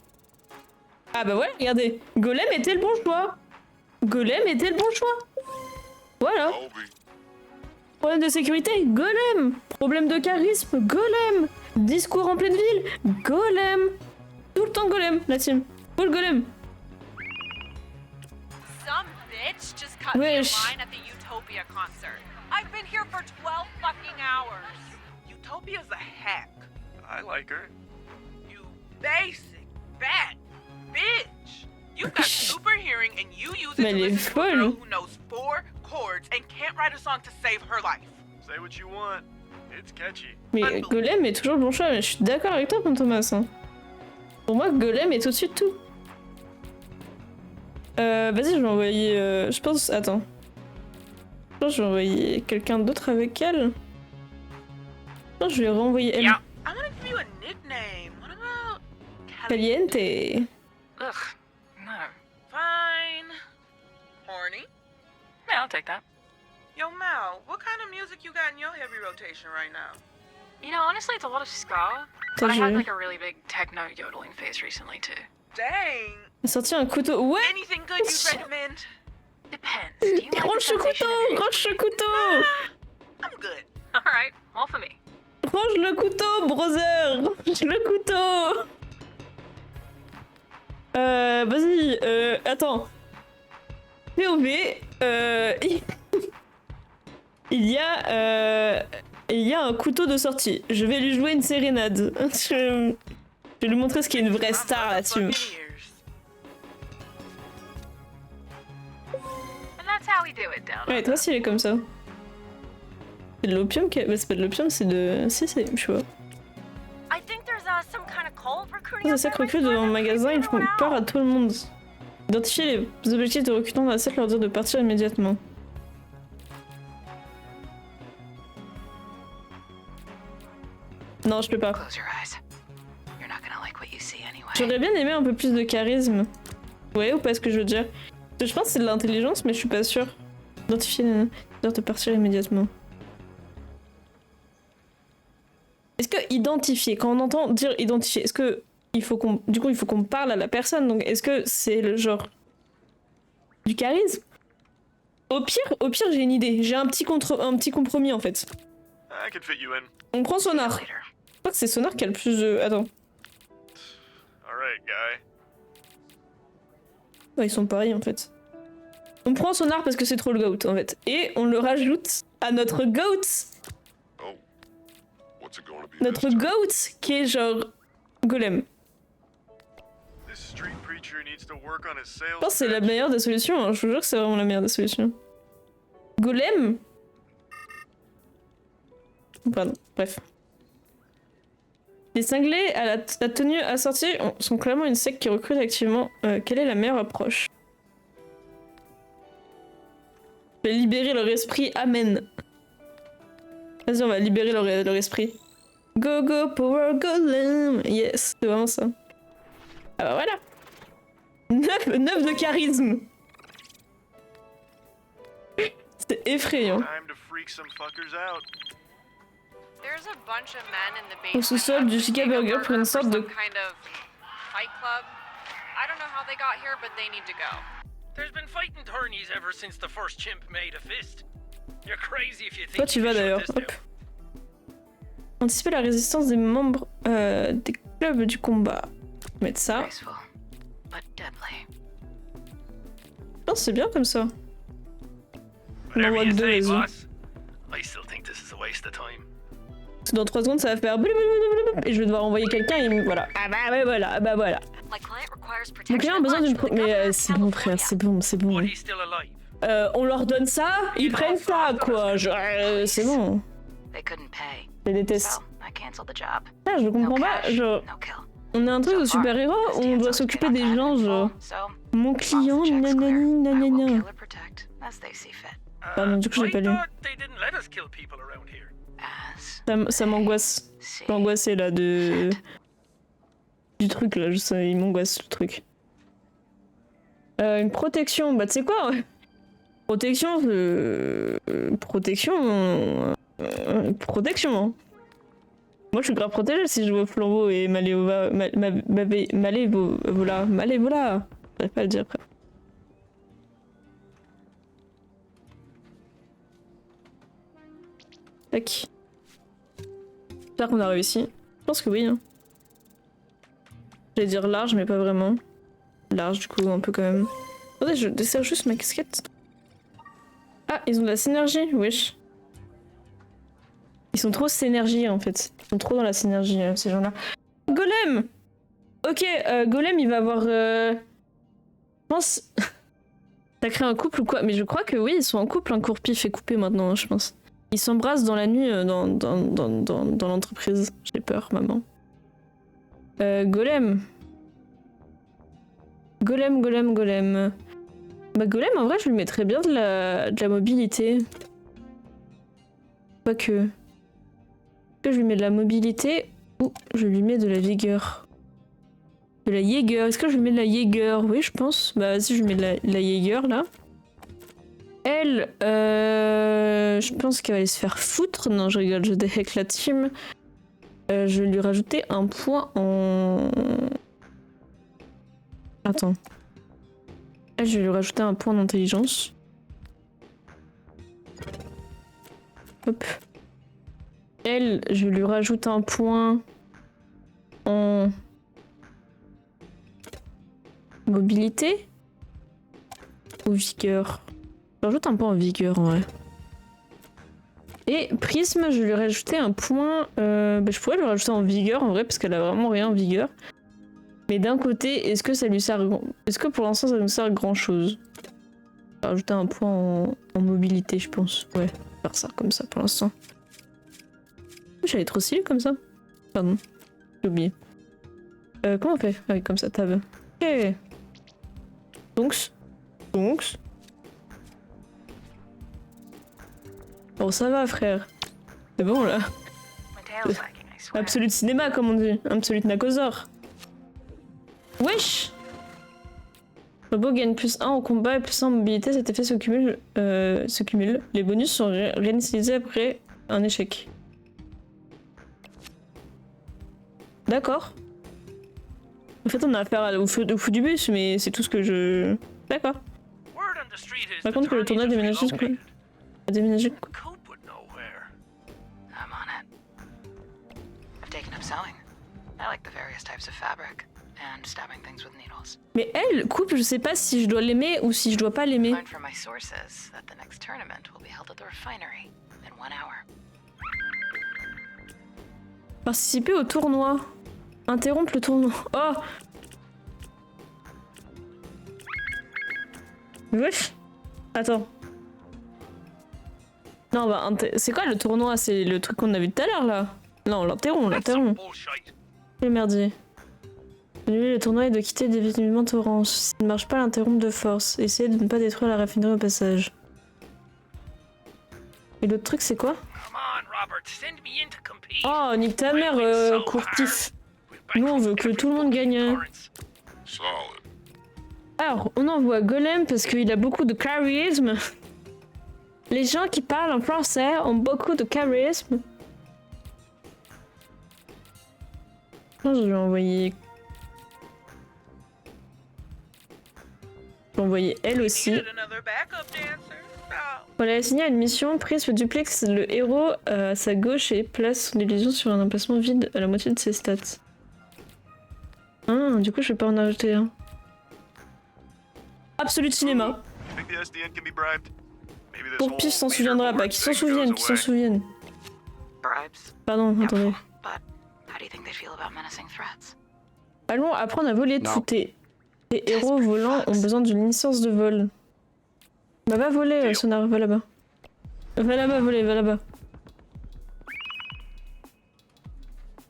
Ah bah ouais, regardez. Golem était le bon choix. Golem était le bon choix. Voilà. Problème de sécurité, Golem. Problème de charisme, Golem. Discours en pleine ville, Golem. Tout le temps Golem, la team. Full Golem. Some bitch just cut me in line at the Utopia concert. I've been here for 12 fucking hours. Utopia's a hack. I like her. You basic, fat bitch. You've got super hearing and you use it Mais to elle est listen to a girl folle. who knows 4 chords and can't write a song to save her life. Say what you want. It's catchy. Mais Golem est toujours le bon choix, mais je suis d'accord avec toi, Thomas. Hein. Pour moi, Golem est au-dessus de tout. Vas-y, je vais envoyer... je pense... Attends. Je pense que je vais envoyer quelqu'un d'autre avec elle. Non, je vais renvoyer elle. I want to give you a nickname. What about Caliente. Ugh, no. Fine. Horny? Yeah, I'll take that. Yo, Mal, what kind of music you got in your heavy rotation right now? You know, honestly, it's a lot of ska. T'as But I had joué. like a really big techno yodeling phase recently too. Dang. Il a sorti un couteau. Ouais. Anything good you recommend? Depends. Do you like the Range le sensation couteau. of your Range le couteau. I'm good. All right, all for me. Range le couteau, brother. Range le couteau. Vas-y. Attends. POV. Il y a un couteau de sortie. Je vais lui jouer une sérénade. Je vais lui montrer ce qu'est une vraie star là-dessus. And that's how we do it down. Ouais, toi aussi, il est comme ça. C'est de l'opium qui... Bah, c'est pas de l'opium, c'est de... Si, c'est... Je sais pas. I think there's some kind of cold recruiting. Les sacs recrues devant le magasin, ils font peur à tout le monde. Identifier les objectifs de recrutement dans la salle, leur dire de partir immédiatement. Non, je peux pas. J'aurais bien aimé un peu plus de charisme. Ouais, ou pas ce que je veux dire. Je pense que c'est de l'intelligence, mais je suis pas sûre. Identifier les... dire de partir immédiatement. Est-ce que identifier, quand on entend dire identifier, est-ce que il faut qu'on, du coup, il faut qu'on parle à la personne, donc est-ce que c'est le genre du charisme? Au pire, j'ai une idée. J'ai un petit compromis en fait. I could fit you in. On prend Sonar. Je crois que c'est Sonar qui a le plus de... Attends. Alright, guy. Ouais, ils sont pareils en fait. On prend Sonar parce que c'est trop le GOAT en fait. Et on le rajoute à notre GOAT. Notre GOAT qui est genre Golem. This street preacher needs to work on his Je sales. pense que c'est la meilleure des solutions, hein. Je vous jure que c'est vraiment la meilleure des solutions. Golem. Pardon, bref. Les cinglés à la tenue assortie sont clairement une secte qui recrute activement. Quelle est la meilleure approche? Je vais libérer leur esprit, amen. Vas-y, on va libérer leur esprit. Go go power golem. Yes, c'est vraiment ça. Ah bah voilà. 9 de charisme. C'est effrayant. Time to freak some fuckers out. There's a bunch of men in the Au basement. sous-sol du Chica Burger pour une sorte de... Some kind of fight club. I don't know how they got here, but they need to go. There's been fighting tourneys ever since the first chimp made a fist. You're crazy if you think Toi tu vas d'ailleurs, hop. Anticiper la résistance des membres des clubs du combat. Mettre ça. Je pense que c'est bien comme ça. On envoie que 2, vas-y. I still think this is a waste of time. Parce que dans 3 secondes ça va faire blablabla et je vais devoir envoyer quelqu'un et voilà. Ah bah voilà, bah voilà. Mon client a besoin d'une... Mais c'est bon frère, c'est bon. On leur donne ça, ils prennent ça quoi. C'est bon. Je les déteste. Ah, je comprends pas, genre... On a un truc de super-héros où on doit s'occuper des gens, genre... Mon client, nanani, nanana. Pardon, du coup j'ai pas lu. Ça m'angoisse. Je suis angoissée là de... Du truc là, je sais, il m'angoisse le truc. Une protection, bah tu sais quoi? Protection, protection, hein. Moi je suis grave protégée si je vois Flambeau et Malévola. Malévola. J'arrive pas à le dire après. Tac. J'espère qu'on a réussi. Je pense que oui. Hein. J'allais dire large, mais pas vraiment. Large, du coup, un peu quand même. Attendez, je desserre juste ma casquette. Ah, ils ont de la synergie, wesh. Ils sont trop synergie en fait. Ils sont trop dans la synergie, ces gens-là. Golem! Ok, Golem, il va avoir... pense... T'as créé un couple ou quoi? Mais je crois que oui, ils sont en couple, un Courpif et Coupé maintenant, je pense. Ils s'embrassent dans la nuit dans l'entreprise. J'ai peur, maman. Golem. Golem. Bah Golem, en vrai, je lui mettrais bien de la mobilité. Quoique... que je lui mets de la mobilité ou je lui mets de la vigueur? De la Jäger. Est-ce que je lui mets de la Jäger? Oui, je pense. Bah vas-y, je lui mets de la Jäger, là. Elle, je pense qu'elle va aller se faire foutre. Non, je rigole, je déhack la team. Je vais lui rajouter un point en... Attends. Elle, je vais lui rajouter un point d'intelligence. Hop. Elle, je lui rajoute un point en mobilité ou vigueur. Je rajoute un point en vigueur en vrai. Et Prisme, je lui rajouter un point... je pourrais lui rajouter en vigueur en vrai parce qu'elle a vraiment rien en vigueur. Mais d'un côté, est-ce que ça lui sert... Est-ce que pour l'instant ça nous sert grand chose? Je vais rajouter un point en mobilité je pense. Ouais, faire ça comme ça pour l'instant. J'allais trop stylé comme ça. Pardon, j'ai oublié. Comment on fait? Ah oui, comme ça, tab. Ok. Donc. Bon, ça va, frère. C'est bon, là. Absolute cinéma, comme on dit. Absolute Nakozor. Wesh! Robot gagne +1 en combat et +1 en mobilité. Cet effet se cumule. Les bonus sont réinitialisés après un échec. D'accord. En fait, on a affaire au fou du bus, mais c'est tout ce que je... D'accord. Par contre, que le tournoi a déménagé... I'm on it. I've taken up sewing. I like the various types of fabric and stabbing things with needles. Mais elle, coupe, je sais pas si je dois l'aimer ou si je dois pas l'aimer. Learned from my sources that the next tournament will be held at the refinery in 1 hour. Participer au tournoi. Interrompre le tournoi. Oh! Wesh! Attends. Non, bah, c'est quoi le tournoi? C'est le truc qu'on a vu tout à l'heure, là? Non, on l'interrompt. Le merdier. Annuler le tournoi et de quitter définitivement Torrance. S'il ne marche pas, l'interrompre de force. Essayez de ne pas détruire la raffinerie au passage. Et l'autre truc, c'est quoi? Oh, nique ta mère, Courtif. Nous, on veut que tout le monde gagne. Alors, on envoie Golem parce qu'il a beaucoup de charisme. Les gens qui parlent en français ont beaucoup de charisme. Je vais envoyer... Je vais envoyer elle aussi. Voilà, assigné à une mission, Prisme duplex le héros à sa gauche et place son illusion sur un emplacement vide à la moitié de ses stats. Ah, du coup je vais pas en ajouter un. Absolute cinéma. Pour Pif s'en souviendra pas, qui s'en souviennent. Pardon, attendez. Allons apprendre à voler tout tes héros volants ont besoin d'une licence de vol. Bah va voler, Sonar, va là-bas. Va là-bas, voler, va là-bas.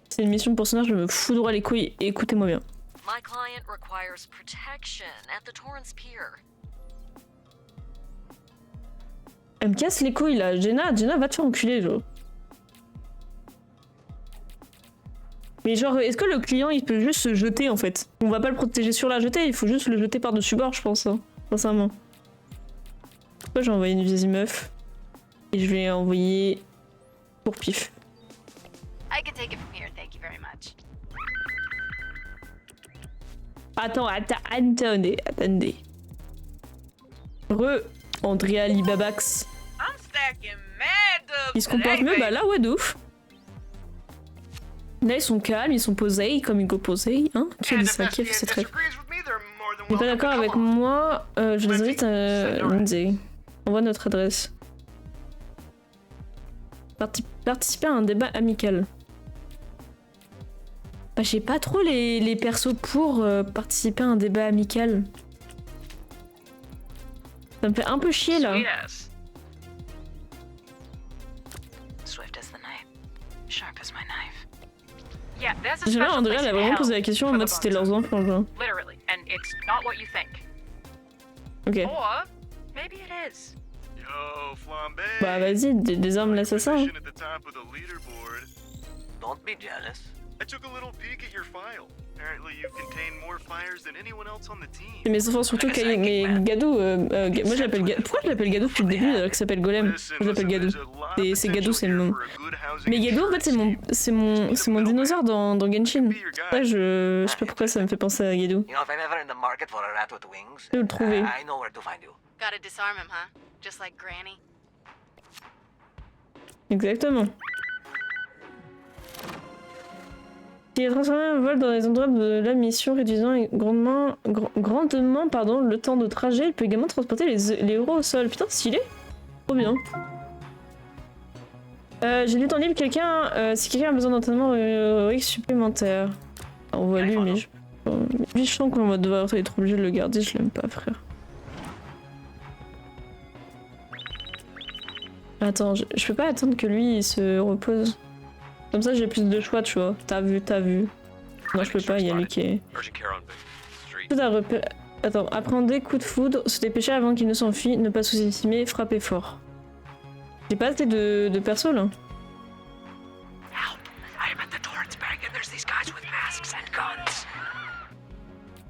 C'est une mission pour Sonar, je me fous droit les couilles, écoutez-moi bien. My client requires protection at the Torrance Pier. Elle me casse les couilles là, Jenna, va te faire enculer, genre. Mais genre, est-ce que le client il peut juste se jeter en fait? On va pas le protéger sur la jetée, il faut juste le jeter par-dessus bord, je pense, hein, sincèrement. Pourquoi j'ai envoyé une vieille meuf? Et je vais envoyer pour Pif. I can take it from here, thank you very much. Attendez. Andrea Libabax. Ils se comportent mieux, bah là, ouais, de ouf. Là, ils sont calmes, ils sont posés, comme Hugo posé, hein. Qui a dit ça? Qui a fait cette rêve? T'es pas d'accord avec moi? Je les invite à Lindsay. Envoie notre adresse. Participer à un débat amical. Bah, j'ai pas trop les persos pour participer à un débat amical. Ça me fait un peu chier là. Sweet ass. Swift as the night, sharp as my knife. Yeah, that's a J'aimerais special Andrea, place elle a in vraiment hell posé la question en for mode the c'était bones. leurs enfants, genre. Literally, and it's not what you think. Ok. Or maybe it is. Yo, Flambe. Bah vas-y, désarme l'assassin. Hein. At the top of the leaderboard. Don't be jealous. I took a little peek at your file. Apparently you contain more fires than anyone else on the team. Mais enfin surtout mais Gadou, moi je l'appelle Gadou. Pourquoi je l'appelle Gadou depuis le début alors qu'il s'appelle Golem? Je l'appelle Gadou. C'est Gadou, c'est mon. Mais Gadou en fait c'est mon dinosaure dans Genshin. Ouais, je sais pas pourquoi ça me fait penser à Gadou. You know, if I'm ever in the market for a rat with wings, Je vais le trouver. I know where to find you. Gotta disarm him, huh? Just like Granny. Exactement. Il est transformé en vol dans les endroits de la mission, réduisant grandement le temps de trajet. Il peut également transporter les héros au sol. Putain, stylé. Trop bien. J'ai lu ton livre, si quelqu'un a besoin d'entraînement héroïque supplémentaire. On voit lui, mais je sens qu'on va devoir être obligé de le garder, je l'aime pas, frère. Attends, je peux pas attendre que lui il se repose. Comme ça j'ai plus de choix, tu vois. T'as vu. Non, je peux pas, il y a lui qui est... Attends, appréhender coup de foudre, se dépêcher avant qu'il ne s'enfuit, ne pas sous-estimer, frapper fort. J'ai pas assez de perso là.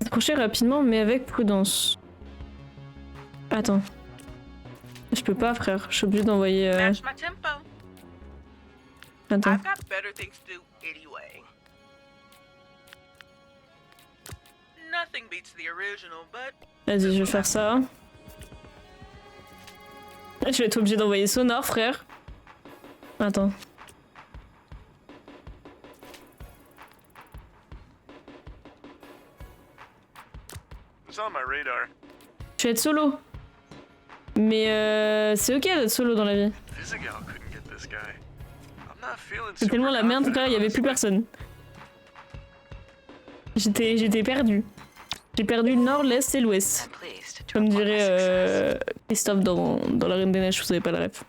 Approcher rapidement mais avec prudence. Attends. Je peux pas, frère, je suis obligée d'envoyer... Match my tempo. Attends. I've got better things to do anyway. Nothing beats the original, but Vas-y, je vais faire ça. Je vais être obligée d'envoyer Sonar, frère. Attends. It's on my radar. Je vais être solo. Mais c'est ok d'être solo dans la vie. Vizigal couldn't get this guy. I'm not feeling C'est tellement la merde, frère, il y avait plus personne. J'étais perdu. J'ai perdu le nord, l'est et l'ouest. Comme dirait Christophe dans La Reine des Neiges, vous avez pas la ref.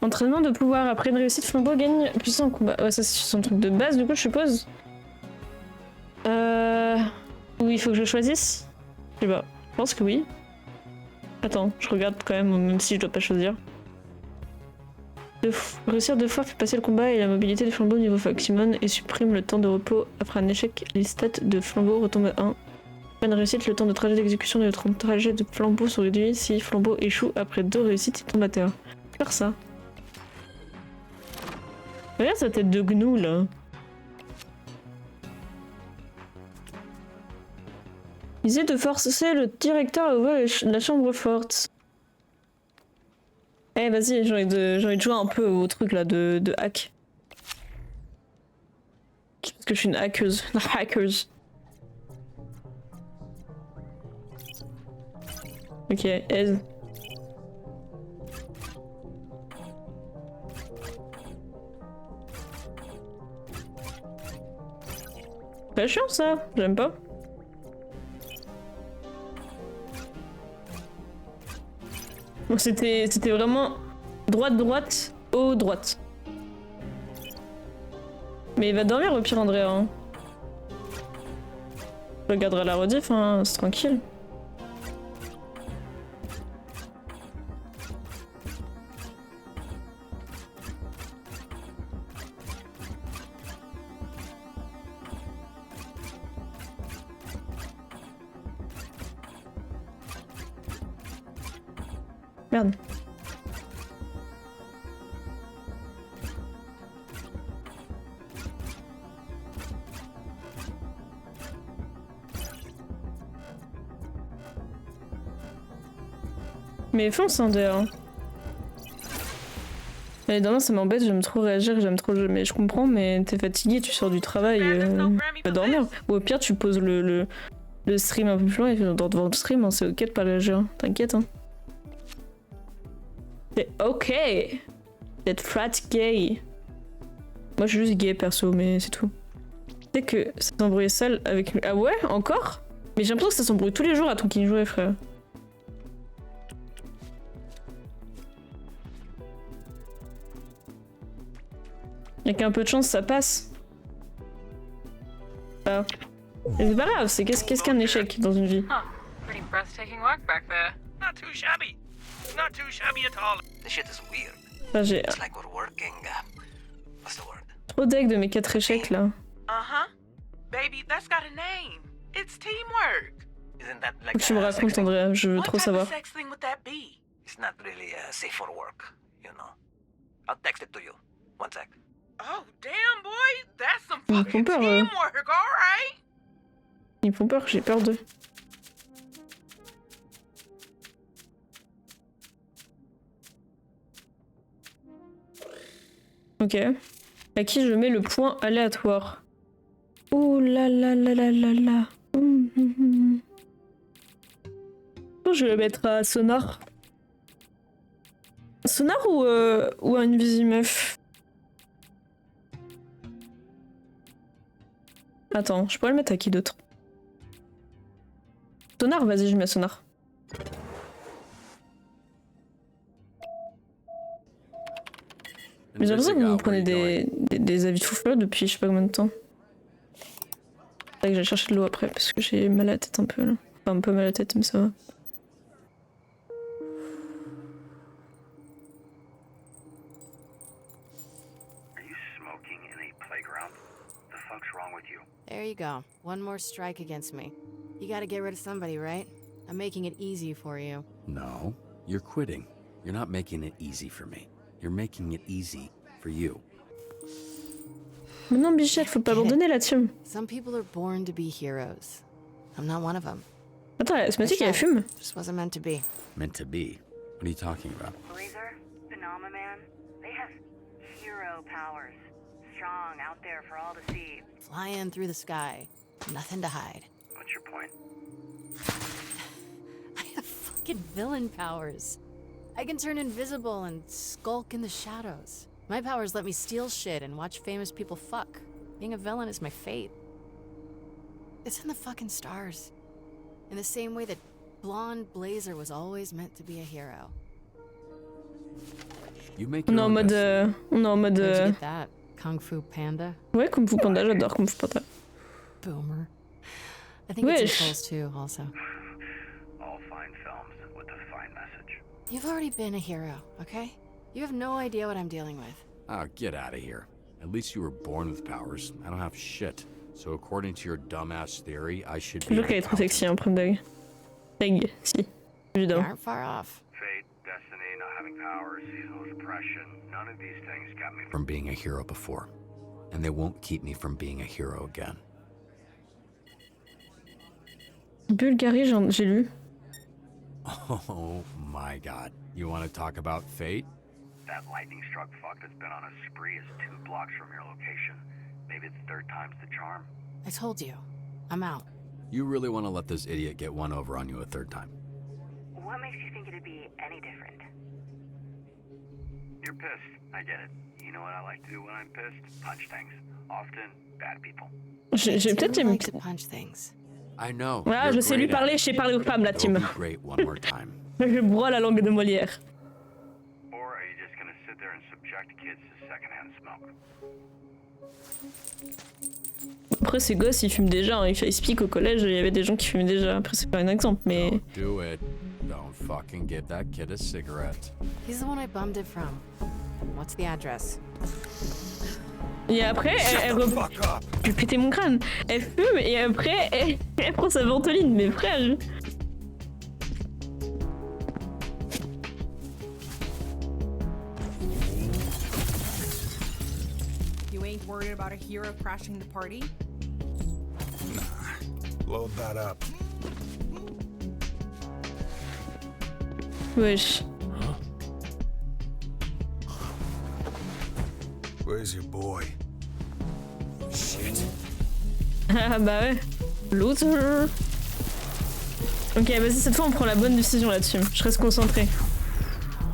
Entraînement de pouvoir. Après une réussite, Flambeau gagne puissant en combat. Ouais, ça c'est son truc de base, du coup, je suppose. Oui, il faut que je choisisse. Je sais pas. Je pense que oui. Attends, je regarde quand même si je dois pas choisir. Réussir 2 fois fait passer le combat et la mobilité des flambeaux au niveau maximum et supprime le temps de repos. Après un échec, les stats de flambeau retombent à 1. Après une réussite, le temps de trajet d'exécution et le temps de trajet de flambeau sont réduits. Si flambeau échoue après 2 réussites, il tombe à terre. Faire ça. Regarde sa tête de gnou là. Essayer de forcer le directeur à ouvrir la chambre forte. Eh vas-y, j'ai envie de jouer un peu au truc là de hack. Parce que je suis une hackeuse. Une hackeuse. Ok, aide. Pas chiant ça, j'aime pas. Bon, c'était vraiment droite, haut, droite. Mais il va dormir au pire, Andrea. Hein. Je regarderai la rediff, hein, c'est tranquille. Merde. Mais fonce en dehors. Évidemment ça m'embête, j'aime trop réagir, j'aime trop jouer. Mais je comprends, mais t'es fatigué, tu sors du travail, tu vas dormir. Ou au pire tu poses le stream un peu plus loin et devant le stream, hein, c'est ok de pas réagir, t'inquiète. Hein. C'est ok d'être frat gay. Moi je suis juste gay perso, mais c'est tout. Tu sais que ça s'embrouillait seul avec lui. Ah ouais? Encore? Mais j'ai l'impression que ça s'embrouille tous les jours à ton King jouet, frère. Y'a qu'un peu de chance, ça passe. Ah. Et c'est pas grave, c'est qu'est-ce qu'un échec dans une vie? Huh. Pretty breathtaking walk back there. Not too shabby. Not too shabby at all. This shit is weird. Ah, j'ai It's like we're working. What's the word? trop d'ailes de mes 4 échecs là. Uh-huh. Baby, that's got a name. It's teamwork. Isn't that Faut like que tu me racontes, Andrea, je veux trop savoir. What type of sex thing would that be? It's not really safe for work, you know. I'll text it to you. One sec. Oh, damn, boy. That's some Ils me fucking font peur, teamwork, alright? Ils me font peur, j'ai peur d'eux. Ok. À qui je mets le point aléatoire? Ouh là là là là là là. Je vais le mettre à Sonar. Sonar ou à une Visi-Meuf? Attends, je pourrais le mettre à qui d'autre? Sonar, vas-y, je mets Sonar. Mais j'ai l'impression que vous prenez des avis de fou furieux depuis je sais pas combien de temps. Faudrait que j'aille chercher de l'eau après parce que j'ai mal à la tête un peu là. Enfin un peu mal à la tête mais ça va. There you go. One more strike against me. You gotta get rid of somebody, right? I'm making it easy for you. No, you're quitting. You're not making it easy for me. You're making it easy for you. Mais non, Bichette, faut pas abandonner la team. Some people are born to be heroes. I'm not one of them. Attends, la Smatique, elle fume. Just wasn't meant to be. Meant to be? What are you talking about? Blazer, Phenomena Man, they have hero powers. Strong out there for all to see. Flying through the sky. Nothing to hide. What's your point? I have fucking villain powers. I can turn invisible and skulk in the shadows. My powers let me steal shit and watch famous people fuck. Being a villain is my fate. It's in the fucking stars. In the same way that blonde Blazer was always meant to be a hero. You make On est en mode... on est en mode... Where'd you get that? Kung Fu Panda? Ouais, Kung Fu Panda, j'adore Kung Fu Panda. Boomer. I think it's in Trolls too, also. All fine films with a fine message. You've already been a hero, okay? You have no idea what I'm dealing with. Oh, get out of here. At least you were born with powers. I don't have shit. So according to your dumbass theory, I should be... Toujours qu'elle est trop sexy, hein, prime d'aigle. Aigle, si. Évidemment. You aren't far off. Fate, destiny, not having powers, seasonal depression, none of these things got me from being a hero before. And they won't keep me from being a hero again. Bulgarie, j'ai lu. Oh my god. You want to talk about fate? That lightning-struck fuck that's been on a spree is 2 blocks from your location. Maybe it's third time's the charm. I told you. I'm out. You really want to let this idiot get one over on you a third time? What makes you think it'd be any different? You're pissed. I get it. You know what I like to do when I'm pissed? Punch things. Often, bad people. J'ai peut-être aimé. To punch things. I know. Voilà, je sais lui parler, je sais parler aux femmes, la team. Great one more time. Je broie la langue de Molière. Or are you just gonna sit there and subject kids to secondhand smoke? Après, ces gosses, ils fument déjà. Hein. Ils expliquent au collège, il y avait des gens qui fumaient déjà. Après, c'est pas un exemple, mais. Do it. Don't fucking give that kid a cigarette. He's the one I bummed it from. What's the address? Et après, elle je vais péter mon crâne. Elle fume et après, elle prend sa ventoline. Mais frère. You ain't worried about a hero crashing the party? Nah. Load that up. Wesh. Huh? Where's your boy? Shit. Ah bah ouais. Loser. Ok, vas-y, cette fois on prend la bonne décision là-dessus. Je reste concentré.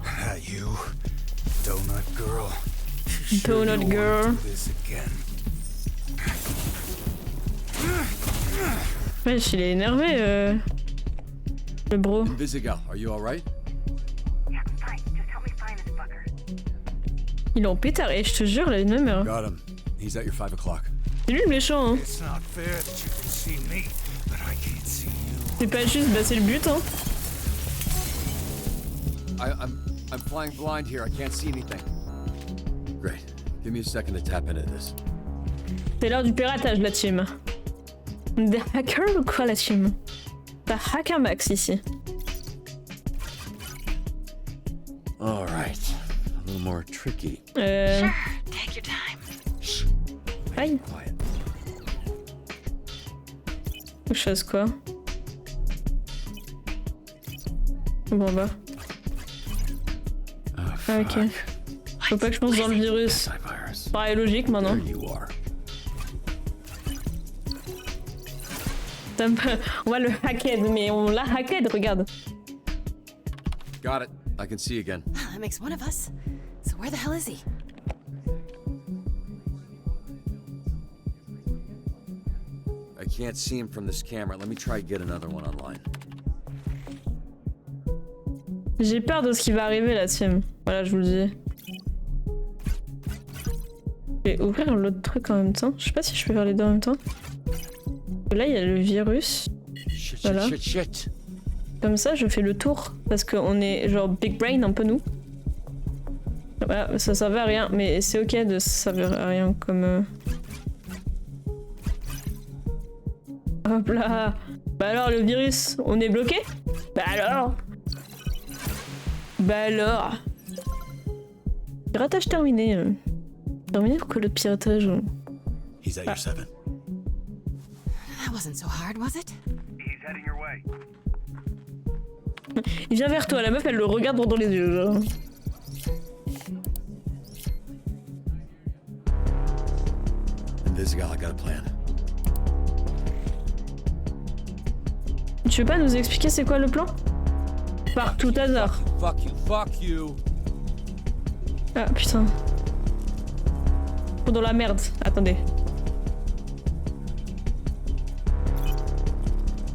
Ah, you, Donut Girl. Donut Girl. Wesh, il est énervé, le bro. Invisigal, are you alright? Yeah, I'm fine. Just help me find this fucker. Il est en pétard, et je te jure, là, il me meurt. Got him. He's at your 5 o'clock. C'est lui le méchant, hein. It's not fair that you can see me, but I can't see you. C'est pas juste, bah c'est le but, hein. I'm flying blind here. I can't see anything. Great. Give me a second to tap into this. C'est l'heure du piratage, la team. Des hackers ou quoi, la team? T'as hacker max ici. All right. A little more tricky. Sure, take your time. Aïe. Autre chose quoi? Bon bah. Ah ok. Faut pas que je pense dans le virus. Pareil logique maintenant. On va le hacked, mais on l'a hacked, regarde. Got it. I can see again. That makes one of us. So where the hell is he? I can't see him from this camera. Let me try to get another one online. J'ai peur de ce qui va arriver là, team. Voilà, je vous le dis. Je vais ouvrir l'autre truc en même temps. Je sais pas si je peux faire les deux en même temps. Là, il y a le virus. Voilà. Comme ça, je fais le tour. Parce qu'on est genre big brain un peu nous. Voilà, ça servait à rien. Mais c'est ok de servir à rien comme... Hop là. Bah alors, le virus, on est bloqué? Bah alors. Bah alors. Piratage terminé. Terminé pourquoi le piratage? He's at your 7. That wasn't so hard, was it? He's heading your way. Il vient vers toi, la meuf elle le regarde droit dans les yeux. Genre. Invisigal, I got a plan. Tu veux pas nous expliquer c'est quoi le plan? Par tout hasard. Fuck you, fuck you. Ah putain. Oh, dans la merde. Attendez.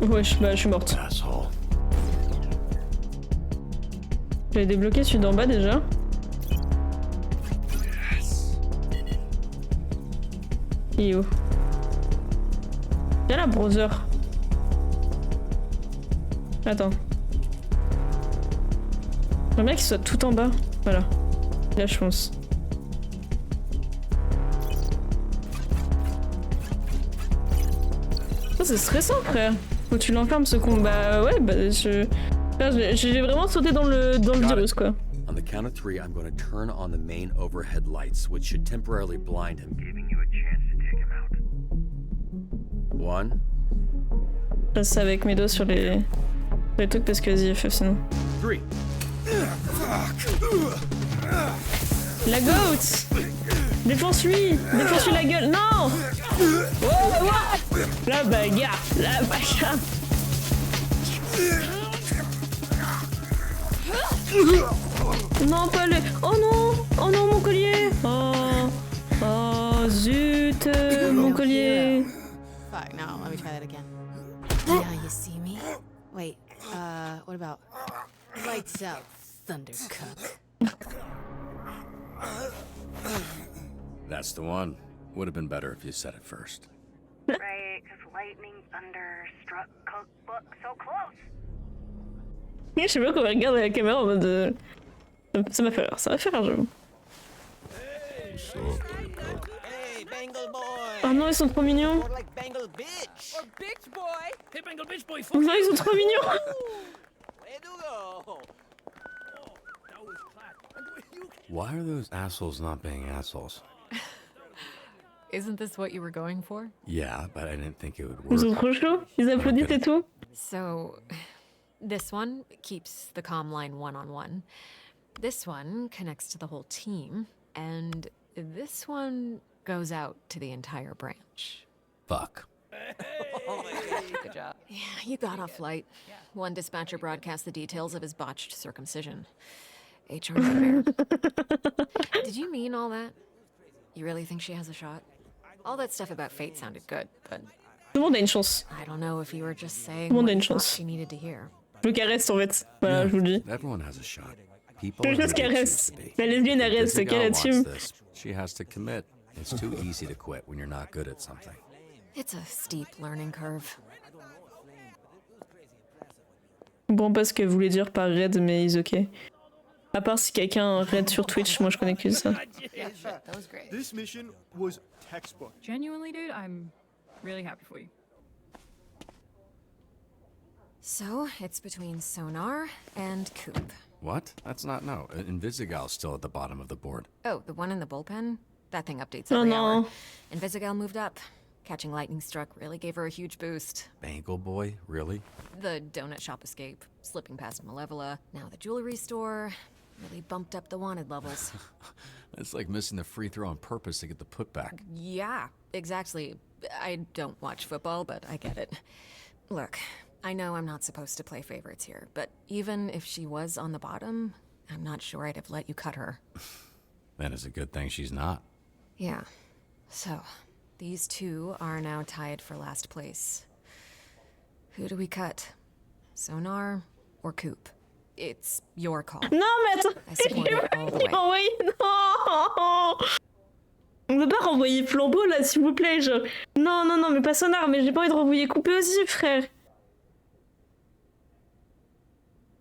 Wesh, bah je suis morte. J'avais débloqué celui d'en bas déjà. Il est où? Viens là, browser. Attends. J'aimerais bien qu'il soit tout en bas. Voilà. Là, je fonce. Oh, c'est stressant, frère. Faut que tu l'enfermes ce combat. Ouais, bah j'ai vraiment sauté dans le virus, quoi. On the count of 3, I'm going to turn on the main overhead lights, which should temporarily blind him. Giving you a chance to take him out. 1. Je passe avec mes doigts sur les trucs parce que vas-y, FF sinon. 3. La goat! Défonce-lui! Défonce-lui la gueule! Non! Oh, what? La bagarre! La bagarre! Non, pas le... Oh non! Oh non, mon collier! Oh! Oh, zut! Mon collier! Fuck, no, let me try that again. Now you see me? Wait, what about... Lights out, Thundercuck. That's the one. Would have been better if you said it first. Right, because lightning, thunder, struck, cookbook, so close. Je sais pas comment regarder la caméra en mode... Ça m'a fait rire, j'avoue. Oh non, ils sont trop mignons. Non, ils sont trop mignons. Why are those assholes not being assholes? Isn't this what you were going for? Yeah, but I didn't think it would work. Ils sont trop chauds, ils applaudissent et tout. So, this one keeps the comm line one-on-one. This one connects to the whole team. And this one goes out to the entire branch. Fuck. Good job. Yeah, you got off light. One dispatcher broadcast the details of his botched circumcision. HR nightmare. Did you mean all that? You really think she has a shot? All that stuff about fate sounded good, but Tout le monde a une chance. I don't know if you were just saying Tout le monde what a une you thought chance. she needed to hear. Je le caresse en fait. Voilà, je vous le dis. Everyone has a shot. People Je are le who they caresse. choose to be. La lesbienne elle If reste, Jessica qu'elle wants assume. this, she has to commit. It's too easy to quit when you're not good at something. It's a steep learning curve. Je comprends pas ce qu'elle voulait dire par raid, mais is ok. À part si quelqu'un raid sur Twitch, moi je connais que ça. Yeah, that was great. This mission was textbook. Genuinely, dude, I'm really happy for you. So, it's between Sonar and Coop. What? That's not no. Invisigal's still at the bottom of the board. Oh, the one in the bullpen? That thing updates Oh, every no. hour. Invisigal moved up. Catching lightning struck really gave her a huge boost. Bangle boy, really? The donut shop escape, slipping past Malevola, now the jewelry store, really bumped up the wanted levels. It's like missing the free throw on purpose to get the putback. Yeah, exactly. I don't watch football, but I get it. Look, I know I'm not supposed to play favorites here, but even if she was on the bottom, I'm not sure I'd have let you cut her. Then it's a good thing she's not. Yeah. So, these two are now tied for last place. Who do we cut? Sonar or Coop? It's your call. Non, mais attends, I support it all the way. renvoyer. Non, on peut pas renvoyer Flambeau là, s'il vous plaît. Non, non, non, mais pas Sonar, mais j'ai pas envie de renvoyer Coupé aussi, frère.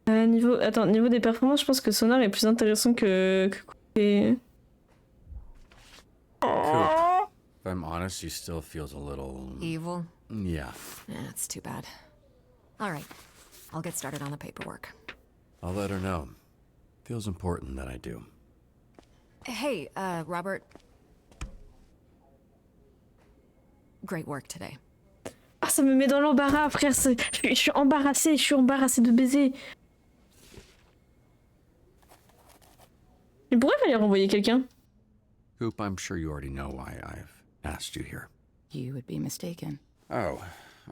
Niveau des performances, je pense que Sonar est plus intéressant que Coupé. Coop. If I'm honest, she still feels a little... Evil? Yeah. That's too bad. All right, I'll get started on the paperwork. I'll let her know. Feels important that I do. Hey, Robert. Great work today. Ah, ça me met dans l'embarras, frère. Je suis embarrassée de baiser. Mais pourquoi il fallait renvoyer quelqu'un? Coop, I'm sure you already know why I've asked you here. You would be mistaken. Oh,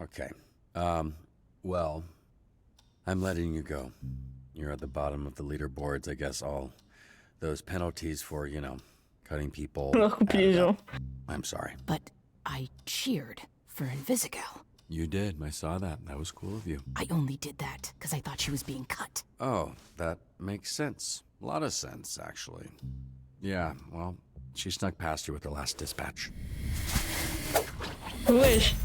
okay. Well, I'm letting you go. You're at the bottom of the leaderboards. I guess all those penalties for, you know, cutting people. I'm sorry. But I cheered for Invisigal. You did. I saw that. That was cool of you. I only did that because I thought she was being cut. Oh, that makes sense. A lot of sense, actually. Yeah, well, she snuck past you with the last dispatch. Wesh.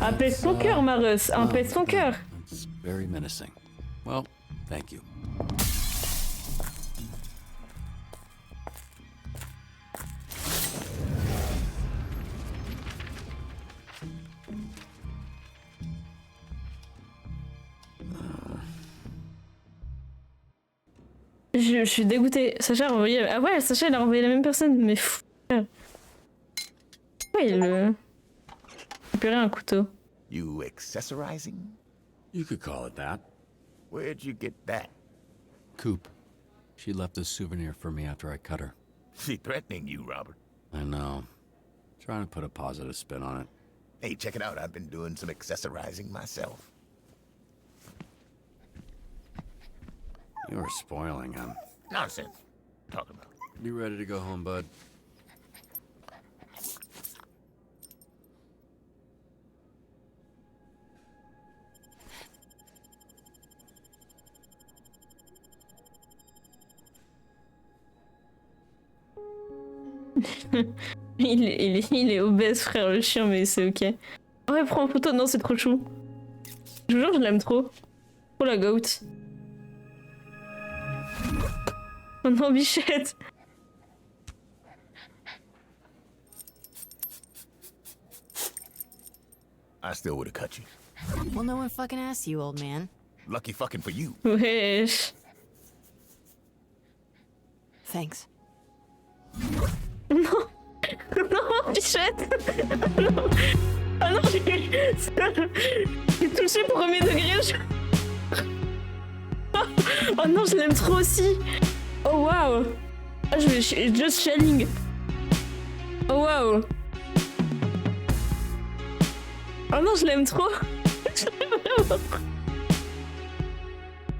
Apaise ton cœur, Mareuse. Apaise ton cœur. It's very menacing. Well, thank you. Je suis dégoûtée. Sacha a renvoyé... Ah ouais, Sacha, elle a renvoyé la même personne. Mais fou. Ouais, il récupérer un couteau. You accessorizing? You could call it that. Where'd you get that? Coop. She left a souvenir for me after I cut her. She threatening you, Robert. I know. Trying to put a positive spin on it. Hey, check it out. I've been doing some accessorizing myself. You are spoiling him. Nonsense. Talk about it. You ready to go home, bud? il est obèse, frère, le chien, mais c'est ok. Ouais, prends en photo. Non, c'est trop chou. Je vous jure, je l'aime trop. Trop la goat. Oh non, bichette. I still would have cut you. Well, no one fucking asked you, old man. Lucky fucking for you. Wesh. Thanks. Non. Non, bichette. Non. Ah non, j'ai touché premier degré. Oh non, je l'aime trop aussi. Oh waouh. Ah, je vais just shelling. Oh waouh. Oh non, je l'aime trop.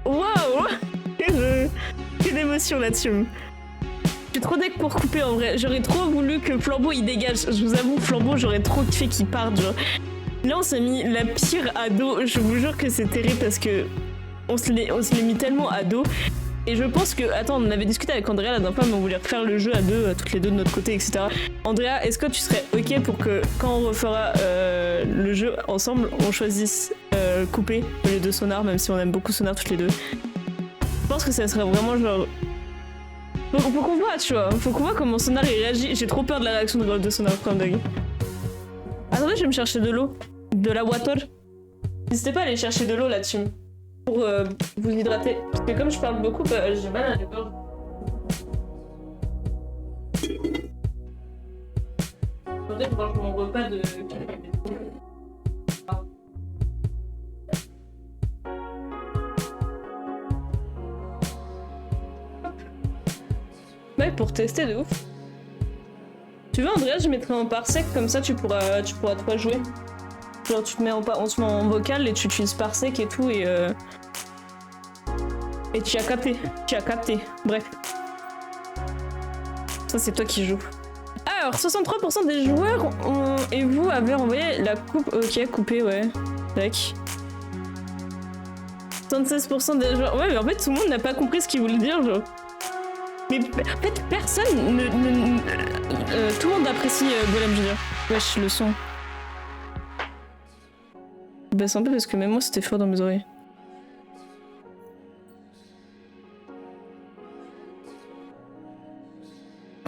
Waouh. Quelle émotion là-dessus. Je suis trop deck pour couper en vrai. J'aurais trop voulu que Flambeau il dégage. Je vous avoue, Flambeau, j'aurais trop kiffé qu'il parte. Genre. Là, on s'est mis la pire ado. Je vous jure que c'est terrible parce que on se l'est mis tellement ado. Et je pense que... Attends, on avait discuté avec Andrea la dernière fois, mais on voulait refaire le jeu à deux, toutes les deux de notre côté, etc. Andrea, est-ce que tu serais ok pour que quand on refera le jeu ensemble, on choisisse couper au lieu de Sonar, même si on aime beaucoup Sonar toutes les deux? Je pense que ça serait vraiment genre... Faut qu'on voit, tu vois. Faut qu'on voit comment Sonar il réagit. J'ai trop peur de la réaction de Sonar au Dog. Attendez, je vais me chercher de l'eau. De la water. N'hésitez pas à aller chercher de l'eau là-dessus. Pour vous hydrater. Parce que comme je parle beaucoup, bah, j'ai mal à la gorge. Attendez, je mange mon repas de... Ouais, pour tester de ouf. Tu veux, Andrea, je mettrai en parsec, comme ça tu pourras toi jouer. Genre tu te mets on se met en vocal et tu utilises parsec et tout et tu as capté, bref. Ça c'est toi qui joues. Alors 63% des joueurs et vous avez envoyé la coupe, ok, coupé, ouais. Tac. 76% des joueurs, ouais mais en fait tout le monde n'a pas compris ce qu'il voulait dire genre. Mais en fait personne tout le monde apprécie Golem, je veux dire. Wesh, le son. Je baisse un peu parce que même moi c'était fort dans mes oreilles.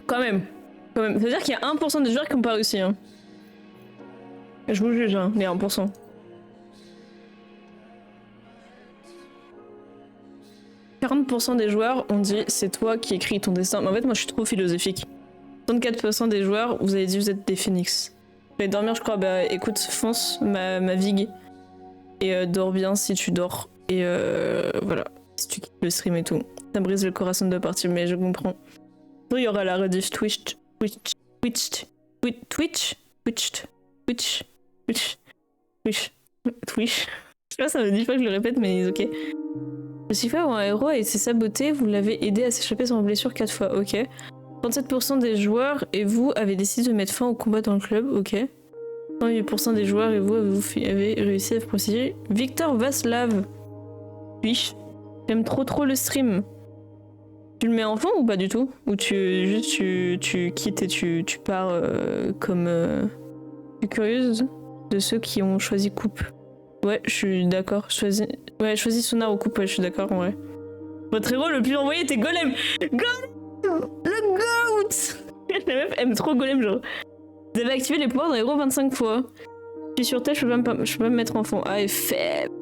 Quand même. Ça veut dire qu'il y a 1% des joueurs qui n'ont pas réussi. Hein. Je vous juge, hein, les 1%. « 40% des joueurs ont dit c'est toi qui écris ton destin. Mais en fait, moi je suis trop philosophique. 64% des joueurs, vous avez dit vous êtes des phénix. Je vais dormir, je crois. Bah écoute, fonce ma vig. Et dors bien si tu dors. Et voilà. Si tu quittes le stream et tout. Ça me brise le corazon de partir, mais je comprends. Il y aura la rediff Twitch. Je sais pas, ça me dit pas que je le répète, mais ok. Le sifflet ou un héros et s'est saboté, vous l'avez aidé à s'échapper sans blessure 4 fois, ok. 37% des joueurs et vous avez décidé de mettre fin au combat dans le club, ok. 38% des joueurs et vous avez réussi à procéder. Victor Vaslav. Oui. J'aime trop le stream. Tu le mets en fond ou pas du tout? Ou tu quittes et tu pars comme... Je suis curieuse de ceux qui ont choisi coupe. Ouais, je suis d'accord. Choisis Sonar ou coupe, ouais, je suis d'accord en vrai. Votre héros le plus envoyé était Golem. Golem, le GOAT. La meuf aime trop Golem, genre. Vous avez activé les pouvoirs d'un héros 25 fois. Je suis sur tête, je peux pas me mettre en fond. Ah, et faible.